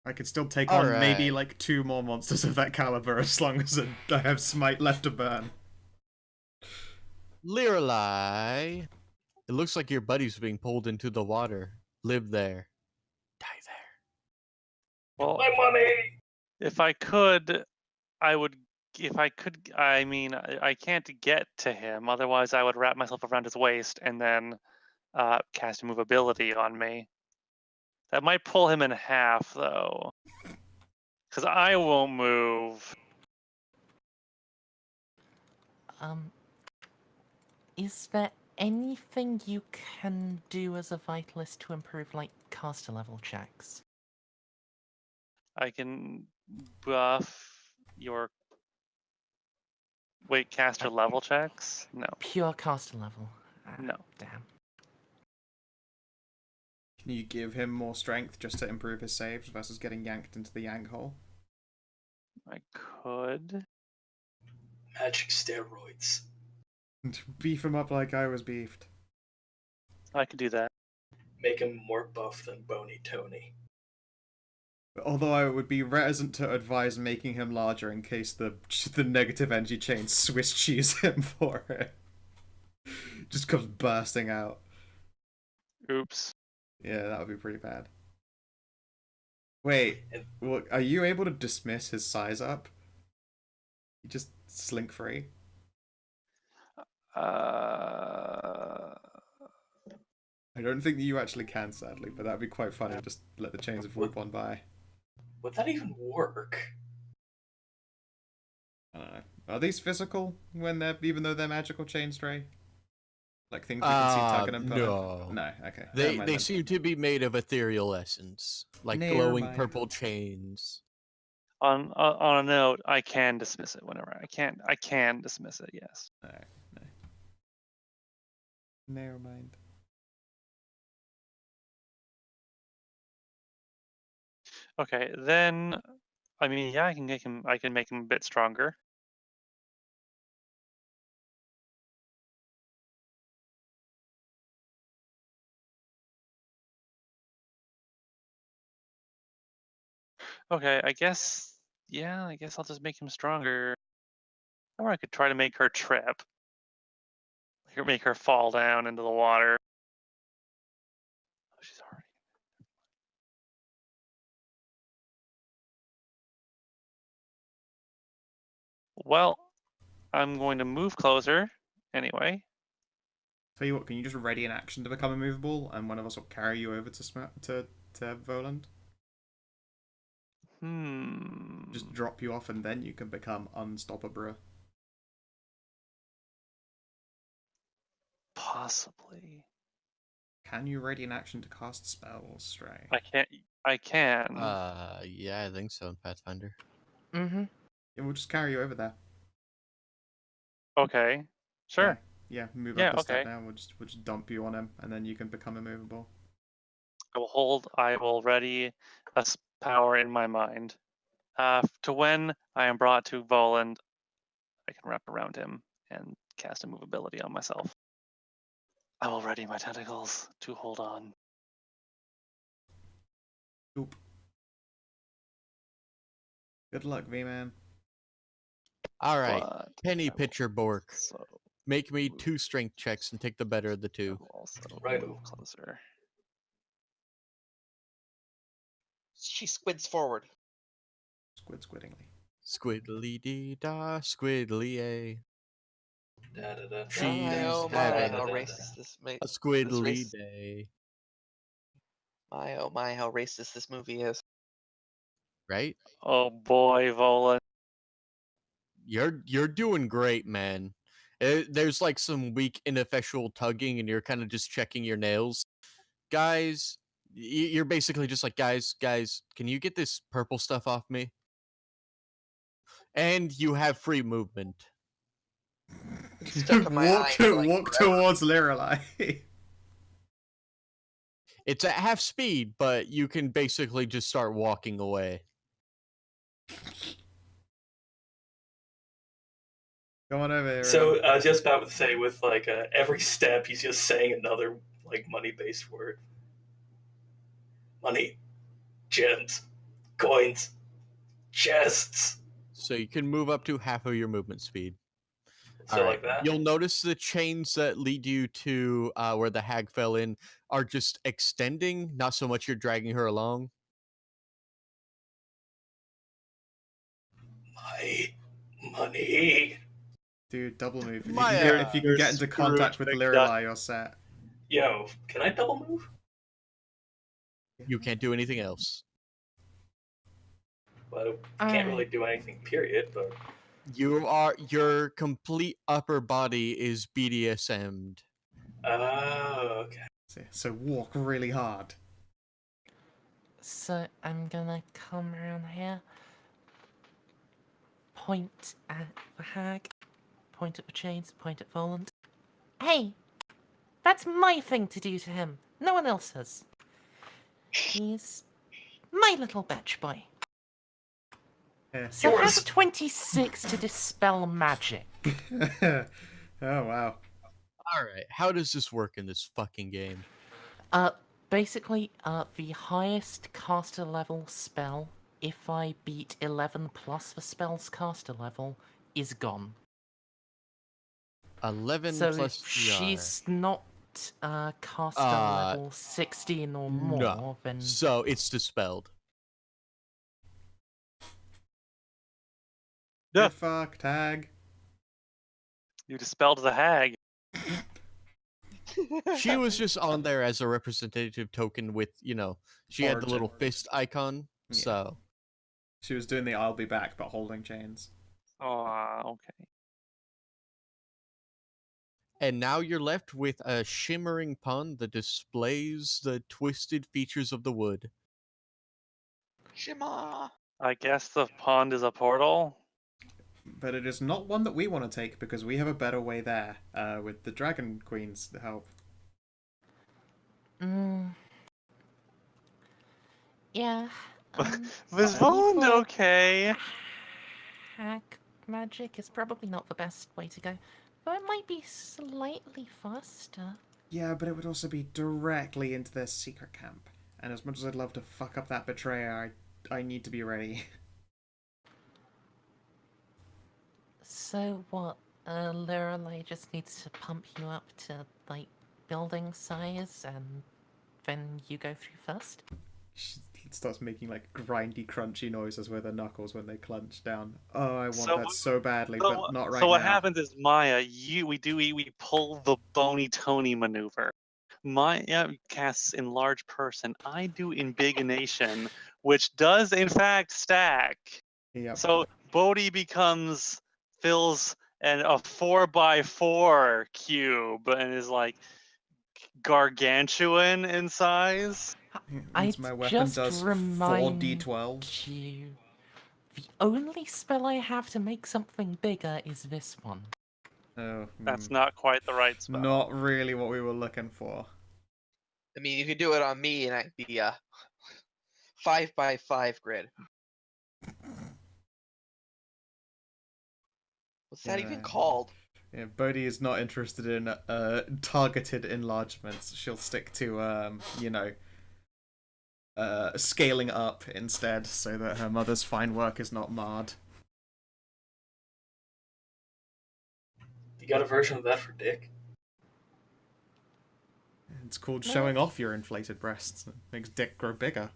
I could still take on maybe like 2 more monsters of that caliber as long as I have Smite left to burn. Lirelai, it looks like your buddy's being pulled into the water. Live there. Die there. Well, My money! if I could, I would. If I could, I mean, I can't get to him. Otherwise, I would wrap myself around his waist and then cast movability on me. That might pull him in half, though, because I won't move. Is there anything you can do as a vitalist to improve, like, caster level checks? I can buff your... Wait, caster level checks? No. Pure caster level. No. Damn. Can you give him more strength just to improve his saves versus getting yanked into the yank hole? I could. Magic steroids. Beef him up like I was beefed. I could do that. Make him more buff than Bony Tony. Although I would be reticent to advise making him larger in case the negative energy chain Swiss cheese him for it. Just comes bursting out. Oops. Yeah, that would be pretty bad. Wait, And are you able to dismiss his size up? You just slink free? Uh, I don't think that you actually can, sadly, but that'd be quite funny. Just let the chains of would, Whoop on by. would that even work? I don't know. Are these physical when they're even though they're magical chain stray? Like things we can see tugging and pulling? No. No, okay. Never They mind they then. seem to be made of ethereal essence, like Never glowing mind. purple chains. on a note, I can dismiss it whenever I can. I can dismiss it. Yes. No, no. Never mind. Okay, then. I mean, yeah, I can make him. I can make him a bit stronger. Okay, I guess. Yeah, I guess I'll just make him stronger. Or I could try to make her trip. Make her fall down into the water. Oh, she's already. Well, I'm going to move closer anyway. Tell you what, can you just ready an action to become immovable, and one of us will carry you over to Voland? Just Hmm. drop you off, and then you can become unstoppable. Possibly. Can you ready an action to cast spells, Stray? I can't. I can. Yeah, I think so in Pathfinder. Mm-hmm. Yeah, we'll just carry you over there. Okay. Sure. Yeah, move Yeah. up a step Okay. now. We'll just dump you on him, and then you can become immovable. I will hold. I will ready a power in my mind. To when I am brought to Voland, I can wrap around him and cast immovability on myself. I will ready my tentacles to hold on. Oop. Good luck, V-Man. All right, But Penny I will Pitcher Bork. also Make me move. 2 strength checks and take the better of the I 2. will also Righto. move closer. She squids forward. Squiddingly. Squiddly dee da, squiddly a. Da, da, da, She's My oh da, my, da, having da, how da, racist this a this squiddly race. day, My oh my, how racist this movie is. right? Oh boy, Voland. You're doing great, man. There's like some weak, ineffectual tugging, and you're kind of just checking your nails, guys. You're basically just like, guys, can you get this purple stuff off me? And you have free movement. It's stuck in my eye for like walk forever. towards Lirelai. It's at half speed, but you can basically just start walking away. Come on over here. So I was just about to say, with like every step, he's just saying another like money-based word. Money, gems, coins, chests. So you can move up to half of your movement speed. So All right. like that. You'll notice the chains that lead you to where the hag fell in are just extending, not so much you're dragging her along. My money. Dude, double move. My If you can You're get into contact Scrooge with McDuck. Lirelai, you're set. Yo, can I double move? You can't do anything else. Well, can't really do anything. Period. But Your complete upper body is BDSM'd. oh, okay. So walk really hard. So I'm gonna come around here, point at the hag, point at the chains, point at Voland. Hey, that's my thing to do to him. No one else's. He's my little bitch boy. Yeah. So Yours. have 26 to dispel magic. Oh wow. All right. How does this work in this fucking game? Basically, the highest caster level spell, if I beat 11 plus the spell's caster level, is gone. 11 So plus if CR. she's not caster level 16 or No. more, then So it's dispelled. Yeah. Good fuck, tag. You dispelled the hag. She was just on there as a representative token with, she had the Origin. little fist icon. Yeah. So She was doing the I'll be back, but holding chains. Oh, okay. and now you're left with a shimmering pond that displays the twisted features of the wood. Shima. I guess the pond is a portal. But it is not one that we want to take because we have a better way there, with the Dragon Queen's help. yeah. Was Voland before- okay? Hack magic is probably not the best way to go, but it might be slightly faster. Yeah, but it would also be directly into their secret camp. And as much as I'd love to fuck up that betrayer, I need to be ready. So what? Lorelei just needs to pump you up to like building size, and then you go through first. She starts making like grindy, crunchy noises with her knuckles when they clench down. Oh, I want So- that so badly, So, but not right so what now. happens is Maya, we pull the Bony Tony maneuver. Maya casts enlarge person. I do Embiggination, which does in fact stack. Yep. So Bodhi fills a 4x4 cube and is like gargantuan in size. Means my weapon just does remind 4d12. you, the only spell I have to make something bigger is this one. Oh, That's not quite the right spell. not really what we were looking for. I mean, you could do it on me, and I'd be 5x5 grid. What's that even called? Yeah, Bodhi is not interested in targeted enlargements. She'll stick to scaling up instead, so that her mother's fine work is not marred. You got a version of that for Dick? It's called showing off your inflated breasts. It makes Dick grow bigger.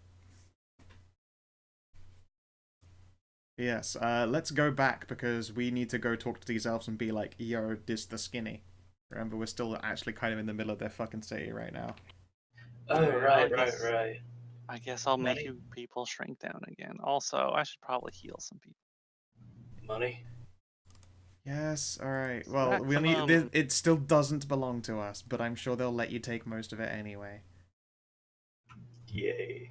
Yes, let's go back because we need to go talk to these elves and be like, yo, this the skinny. Remember, we're still actually kind of in the middle of their fucking city right now. Oh, right. I guess I'll make Money? you people shrink down again. Also, I should probably heal some people. Money? Yes, alright. Well, Maximum. it still doesn't belong to us, but I'm sure they'll let you take most of it anyway. Yay.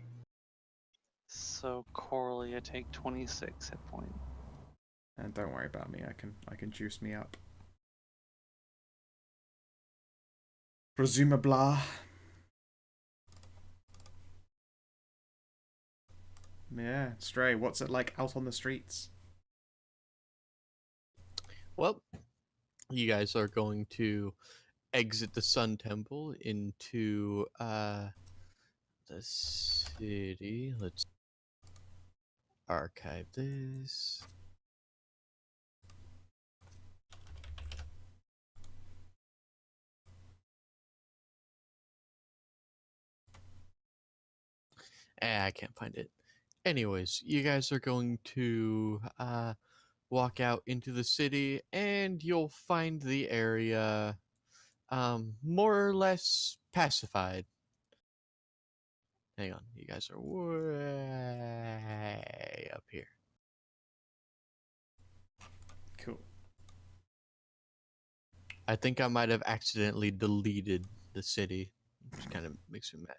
So Corley, I take 26 hit points. And don't worry about me, I can juice me up. Presumably. Yeah, Stray, what's it like out on the streets? Well, you guys are going to exit the Sun Temple into the city. Let's archive this. I can't find it. Anyways, you guys are going to walk out into the city, and you'll find the area more or less pacified. Hang on, you guys are way up here. Cool. I think I might have accidentally deleted the city, which kind of makes me mad.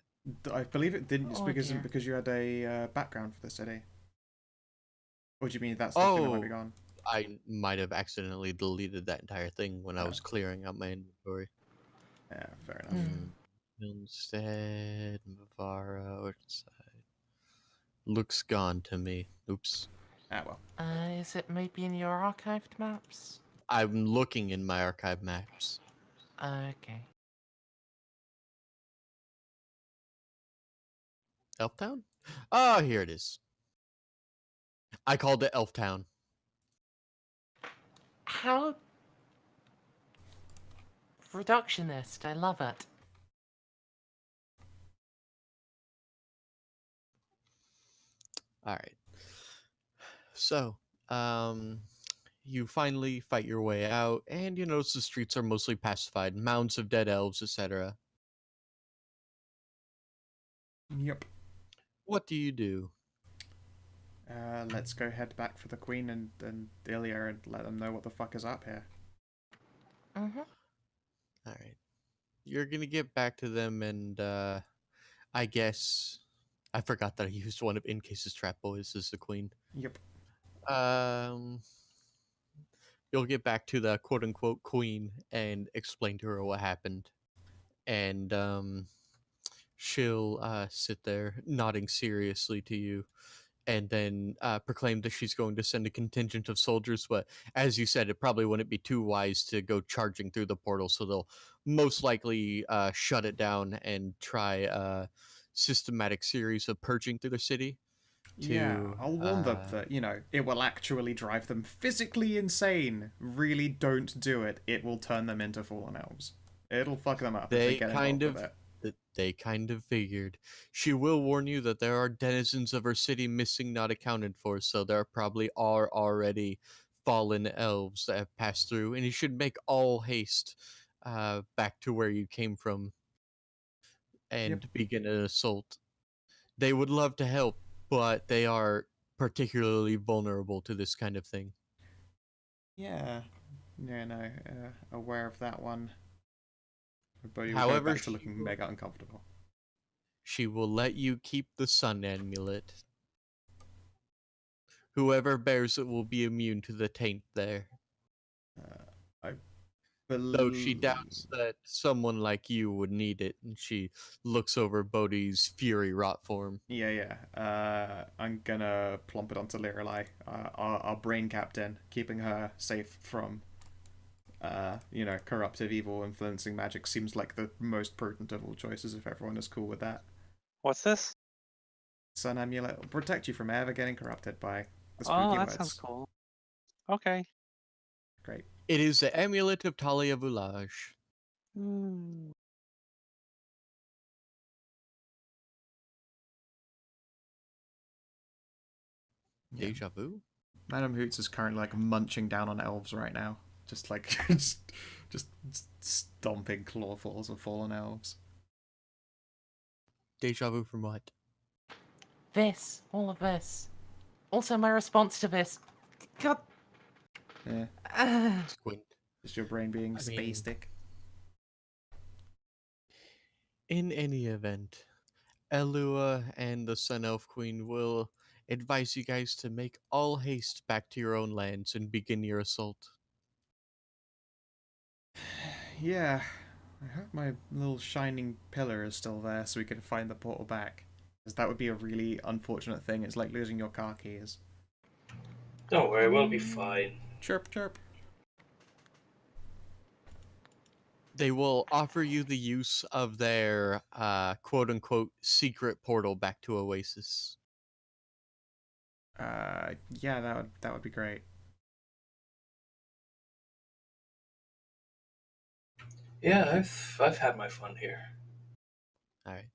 I believe it didn't. It's Oh, because dear. you had a background for the city. Or do you mean that's the thing that might be gone? I might have accidentally deleted that entire thing when I was clearing out my inventory. Yeah, fair enough. Instead, Mavara, Oceanside. Looks gone to me. Oops. Ah, well. Is it maybe in your archived maps? I'm looking in my archive maps. Okay. Elftown? Oh, here it is. I called it Elftown. How reductionist, I love it. All right. So, you finally fight your way out, and you notice the streets are mostly pacified, mounds of dead elves, etc. Yep. What do you do? Let's go head back for the Queen and Ilya and let them know what the fuck is up here. Mm-hmm. All right. You're gonna get back to them, and I guess I forgot that I used one of Incase's trap boys as the queen. Yep. Um, you'll get back to the quote unquote queen and explain to her what happened, and she'll sit there nodding seriously to you, and then proclaim that she's going to send a contingent of soldiers. But as you said, it probably wouldn't be too wise to go charging through the portal, so they'll most likely shut it down and try a systematic series of purging through the city Yeah, to I'll warn them that, it will actually drive them physically insane. Really don't do it. It will turn them into fallen elves. It'll fuck them up if they they get kind involved with of it. they kind of figured. She will warn you that there are denizens of her city missing, not accounted for, so there probably are already fallen elves that have passed through, and you should make all haste back to where you came from Yep. and begin an assault. They would love to help, but they are particularly vulnerable to this kind of thing. Yeah. Yeah, no, aware of that one. But you will go However, back to looking mega uncomfortable. she will let you keep the sun amulet. Whoever bears it will be immune to the taint there. I Though she believe. doubts that someone like you would need it, and she looks over Bodhi's fury rot form. Yeah. I'm gonna plump it onto Lirelai, our brain captain, keeping her safe from, corruptive, evil, influencing magic seems like the most prudent of all choices if everyone is cool with that. What's this? Sun amulet will protect you from ever getting corrupted by the Oh, spooky that words. sounds cool. Okay. Great. It is the amulet of Talia Village. Hmm. Yeah. Deja vu? Madam Hoots is currently like munching down on elves right now. Just like just stomping clawfuls of fallen elves. Deja vu from what? This, all of this. Also, my response to this. God. Yeah. Squint. Just your brain being I mean- spastic. In any event, Elua and the Sun Elf Queen will advise you guys to make all haste back to your own lands and begin your assault. Yeah. I hope my little shining pillar is still there so we can find the portal back. Because that would be a really unfortunate thing. It's like losing your car keys. Don't worry, we'll be fine. Chirp, chirp. They will offer you the use of their quote unquote secret portal back to Oasis. Yeah, that would be great. Yeah, I've had my fun here. Alright.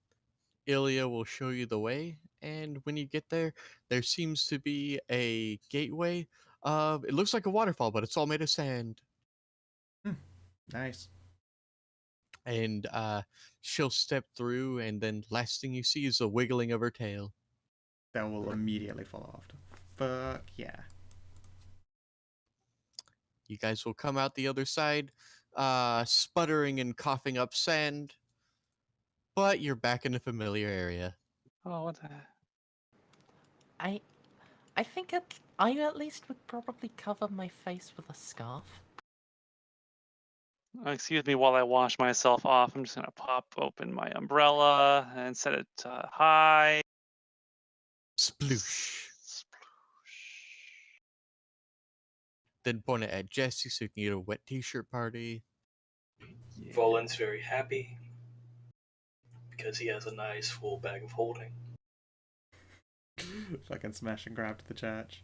Ilya will show you the way, and when you get there, there seems to be a gateway. It looks like a waterfall, but it's all made of sand. Nice. And she'll step through, and then last thing you see is a wiggling of her tail. That will immediately fall off. Fuck yeah. You guys will come out the other side, sputtering and coughing up sand, but you're back in a familiar area. Oh, what the? I think I at least would probably cover my face with a scarf. Excuse me while I wash myself off. I'm just gonna pop open my umbrella and set it high. Sploosh. Then point it at Jesse so you can get a wet t-shirt party. Yeah. Volan's very happy because he has a nice full bag of holding. Fucking smash and grab to the church.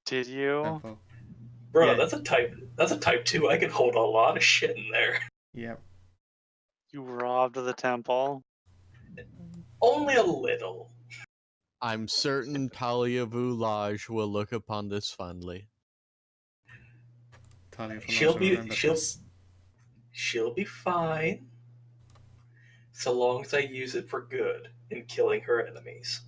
Did you? Temple. Bro, Yeah. that's a type 2. I can hold a lot of shit in there. Yep. You robbed the temple? Only a little. I'm certain Talia Voulage will look upon this fondly. Talia Falaj She'll will be remember she'll this. she'll be fine, so long as I use it for good in killing her enemies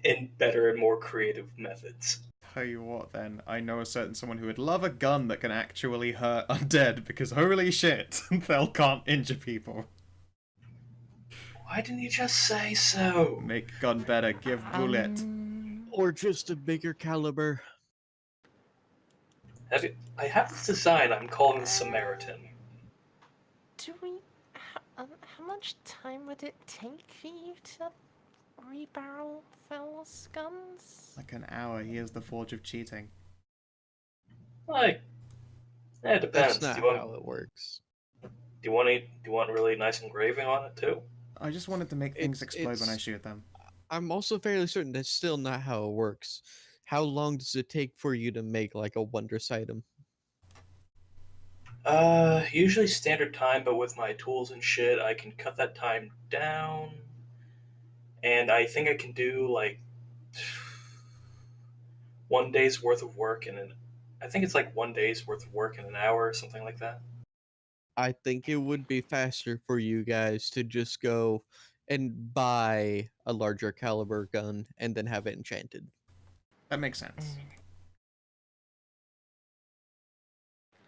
in better and more creative methods. Tell you what, then, I know a certain someone who would love a gun that can actually hurt undead, because holy shit, they can't injure people. Why didn't you just say so? Make gun better, give bullet. Or just a bigger caliber. I have this design I'm calling the Samaritan. Do we? How much time would it take for you to rebarrel Fel's guns? Like an hour, here's the forge of cheating. Like, it depends. That's not how it works. Do you want really nice engraving on it too? I just wanted to make things explode when I shoot them. I'm also fairly certain that's still not how it works. How long does it take for you to make like a wondrous item? Usually standard time, but with my tools and shit, I can cut that time down. And I think I can do like 1 day's worth of work I think it's like 1 day's worth of work in an hour or something like that. I think it would be faster for you guys to just go and buy a larger caliber gun and then have it enchanted. That makes sense.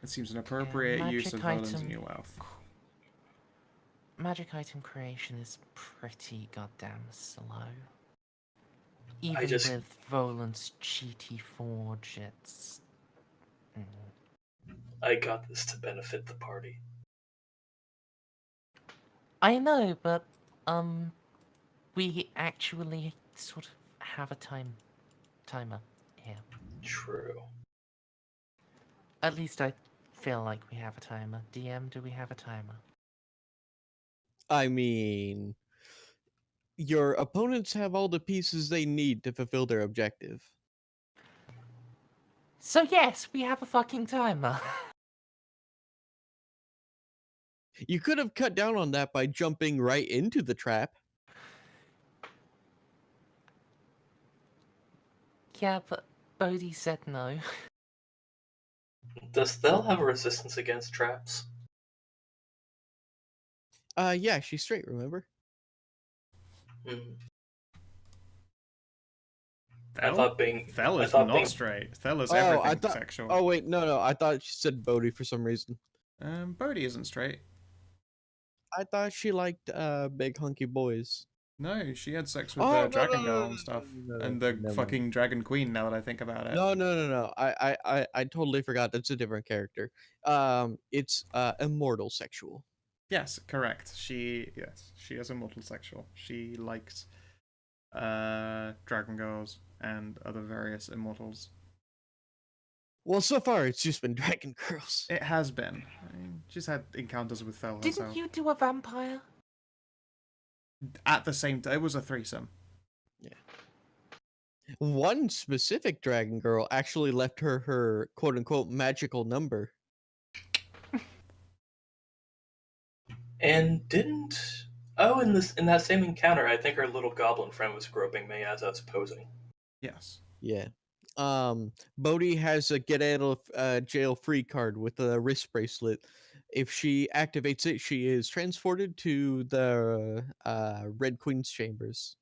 It seems an appropriate use of Volan's new wealth. Magic item creation is pretty goddamn slow. Even with Volan's cheaty forge, it's... I got this to benefit the party. I know, but, we actually sort of have a timer here. True. At least I feel like we have a timer. DM, do we have a timer? I mean, your opponents have all the pieces they need to fulfill their objective. So yes, we have a fucking timer. You could have cut down on that by jumping right into the trap. Yeah, but Bodhi said no. Does Thel have a resistance against traps? Yeah, she's straight, remember? I thought Thel is not straight. Thel is everything sexual. Oh wait, no, I thought she said Bodhi for some reason. Bodhi isn't straight. I thought she liked big hunky boys. No, she had sex with the dragon girl and stuff, and the fucking dragon queen. Now that I think about it. No. I totally forgot. That's a different character. It's immortal sexual. Yes, correct. She is immortal sexual. She likes dragon girls and other various immortals. Well, so far it's just been dragon girls. It has been. I mean, she's had encounters with Fel herself. Didn't you do a vampire? At the same time, it was a threesome. Yeah. One specific dragon girl actually left her quote-unquote magical number. And didn't... Oh, in that same encounter, I think her little goblin friend was groping me as I was posing. Yes. Yeah. Bodhi has a get out of jail free card with a wrist bracelet. If she activates it, she is transported to the Red Queen's chambers.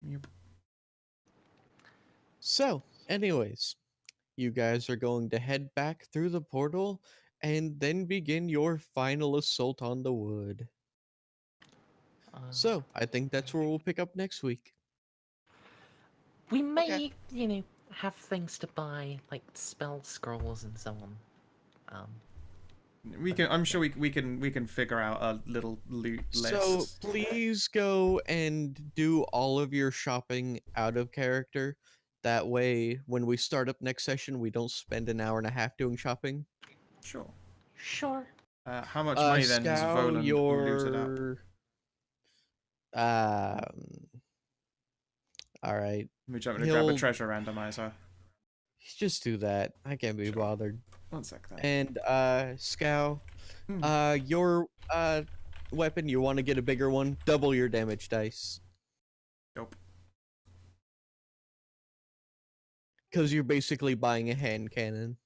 Yep. So, anyways, you guys are going to head back through the portal and then begin your final assault on the wood. So, I think that's where we'll pick up next week. We may, have things to buy, like spell scrolls and so on. I'm sure we can figure out a little loot list. So please go and do all of your shopping out of character. That way, when we start up next session, we don't spend an hour and a half doing shopping. Sure. Sure. How much money then has Volan looted up? All right. Let me jump to grab a treasure randomizer. Just do that. I can't be bothered. 1 sec then. And Scow, your weapon, you want to get a bigger one, double your damage dice. Nope. Because you're basically buying a hand cannon.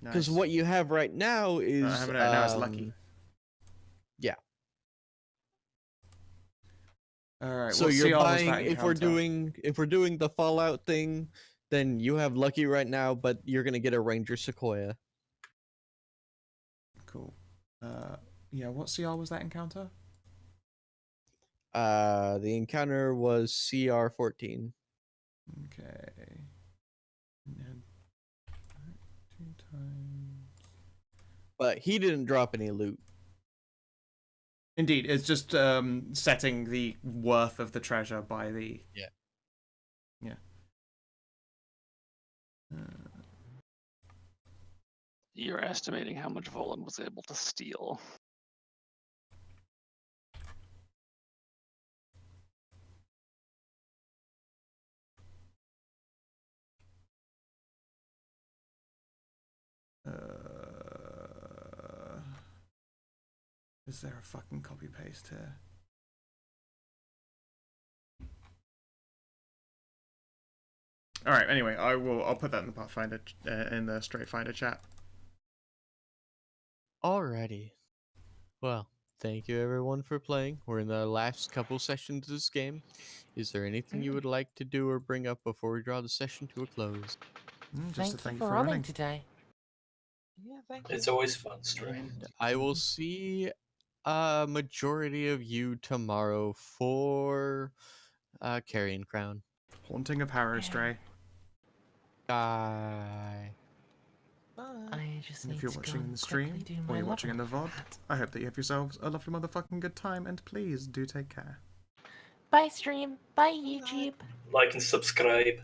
Because Nice. what you have right now is I have it right now. It's lucky. Yeah. All right. So what you're CR was buying that if we're encounter? doing the Fallout thing, then you have lucky right now, but you're gonna get a Ranger Sequoia. Cool. Yeah. What CR was that encounter? The encounter was CR 14. Okay. And 2 times. But he didn't drop any loot. Indeed, it's just setting the worth of the treasure by the. Yeah. Yeah. You're estimating how much Volan was able to steal. Is there a fucking copy paste here? All right. Anyway, I'll put that in the Pathfinder in the Strayfinder chat. Alrighty. Well, thank you everyone for playing. We're in the last couple sessions of this game. Is there anything you would like to do or bring up before we draw the session to a close? Just Thank a you for running today. Yeah, thank you. It's always fun, Stray. And I will see a majority of you tomorrow for Carrion Crown. Haunting of Harrow Stray. Bye. Bye. I just And need if you're to go watching in and the stream quickly do or my you're watching in the level VOD, up hat. I hope that you have yourselves a lovely motherfucking good time, and please do take care. Bye stream. Bye YouTube. Like and subscribe.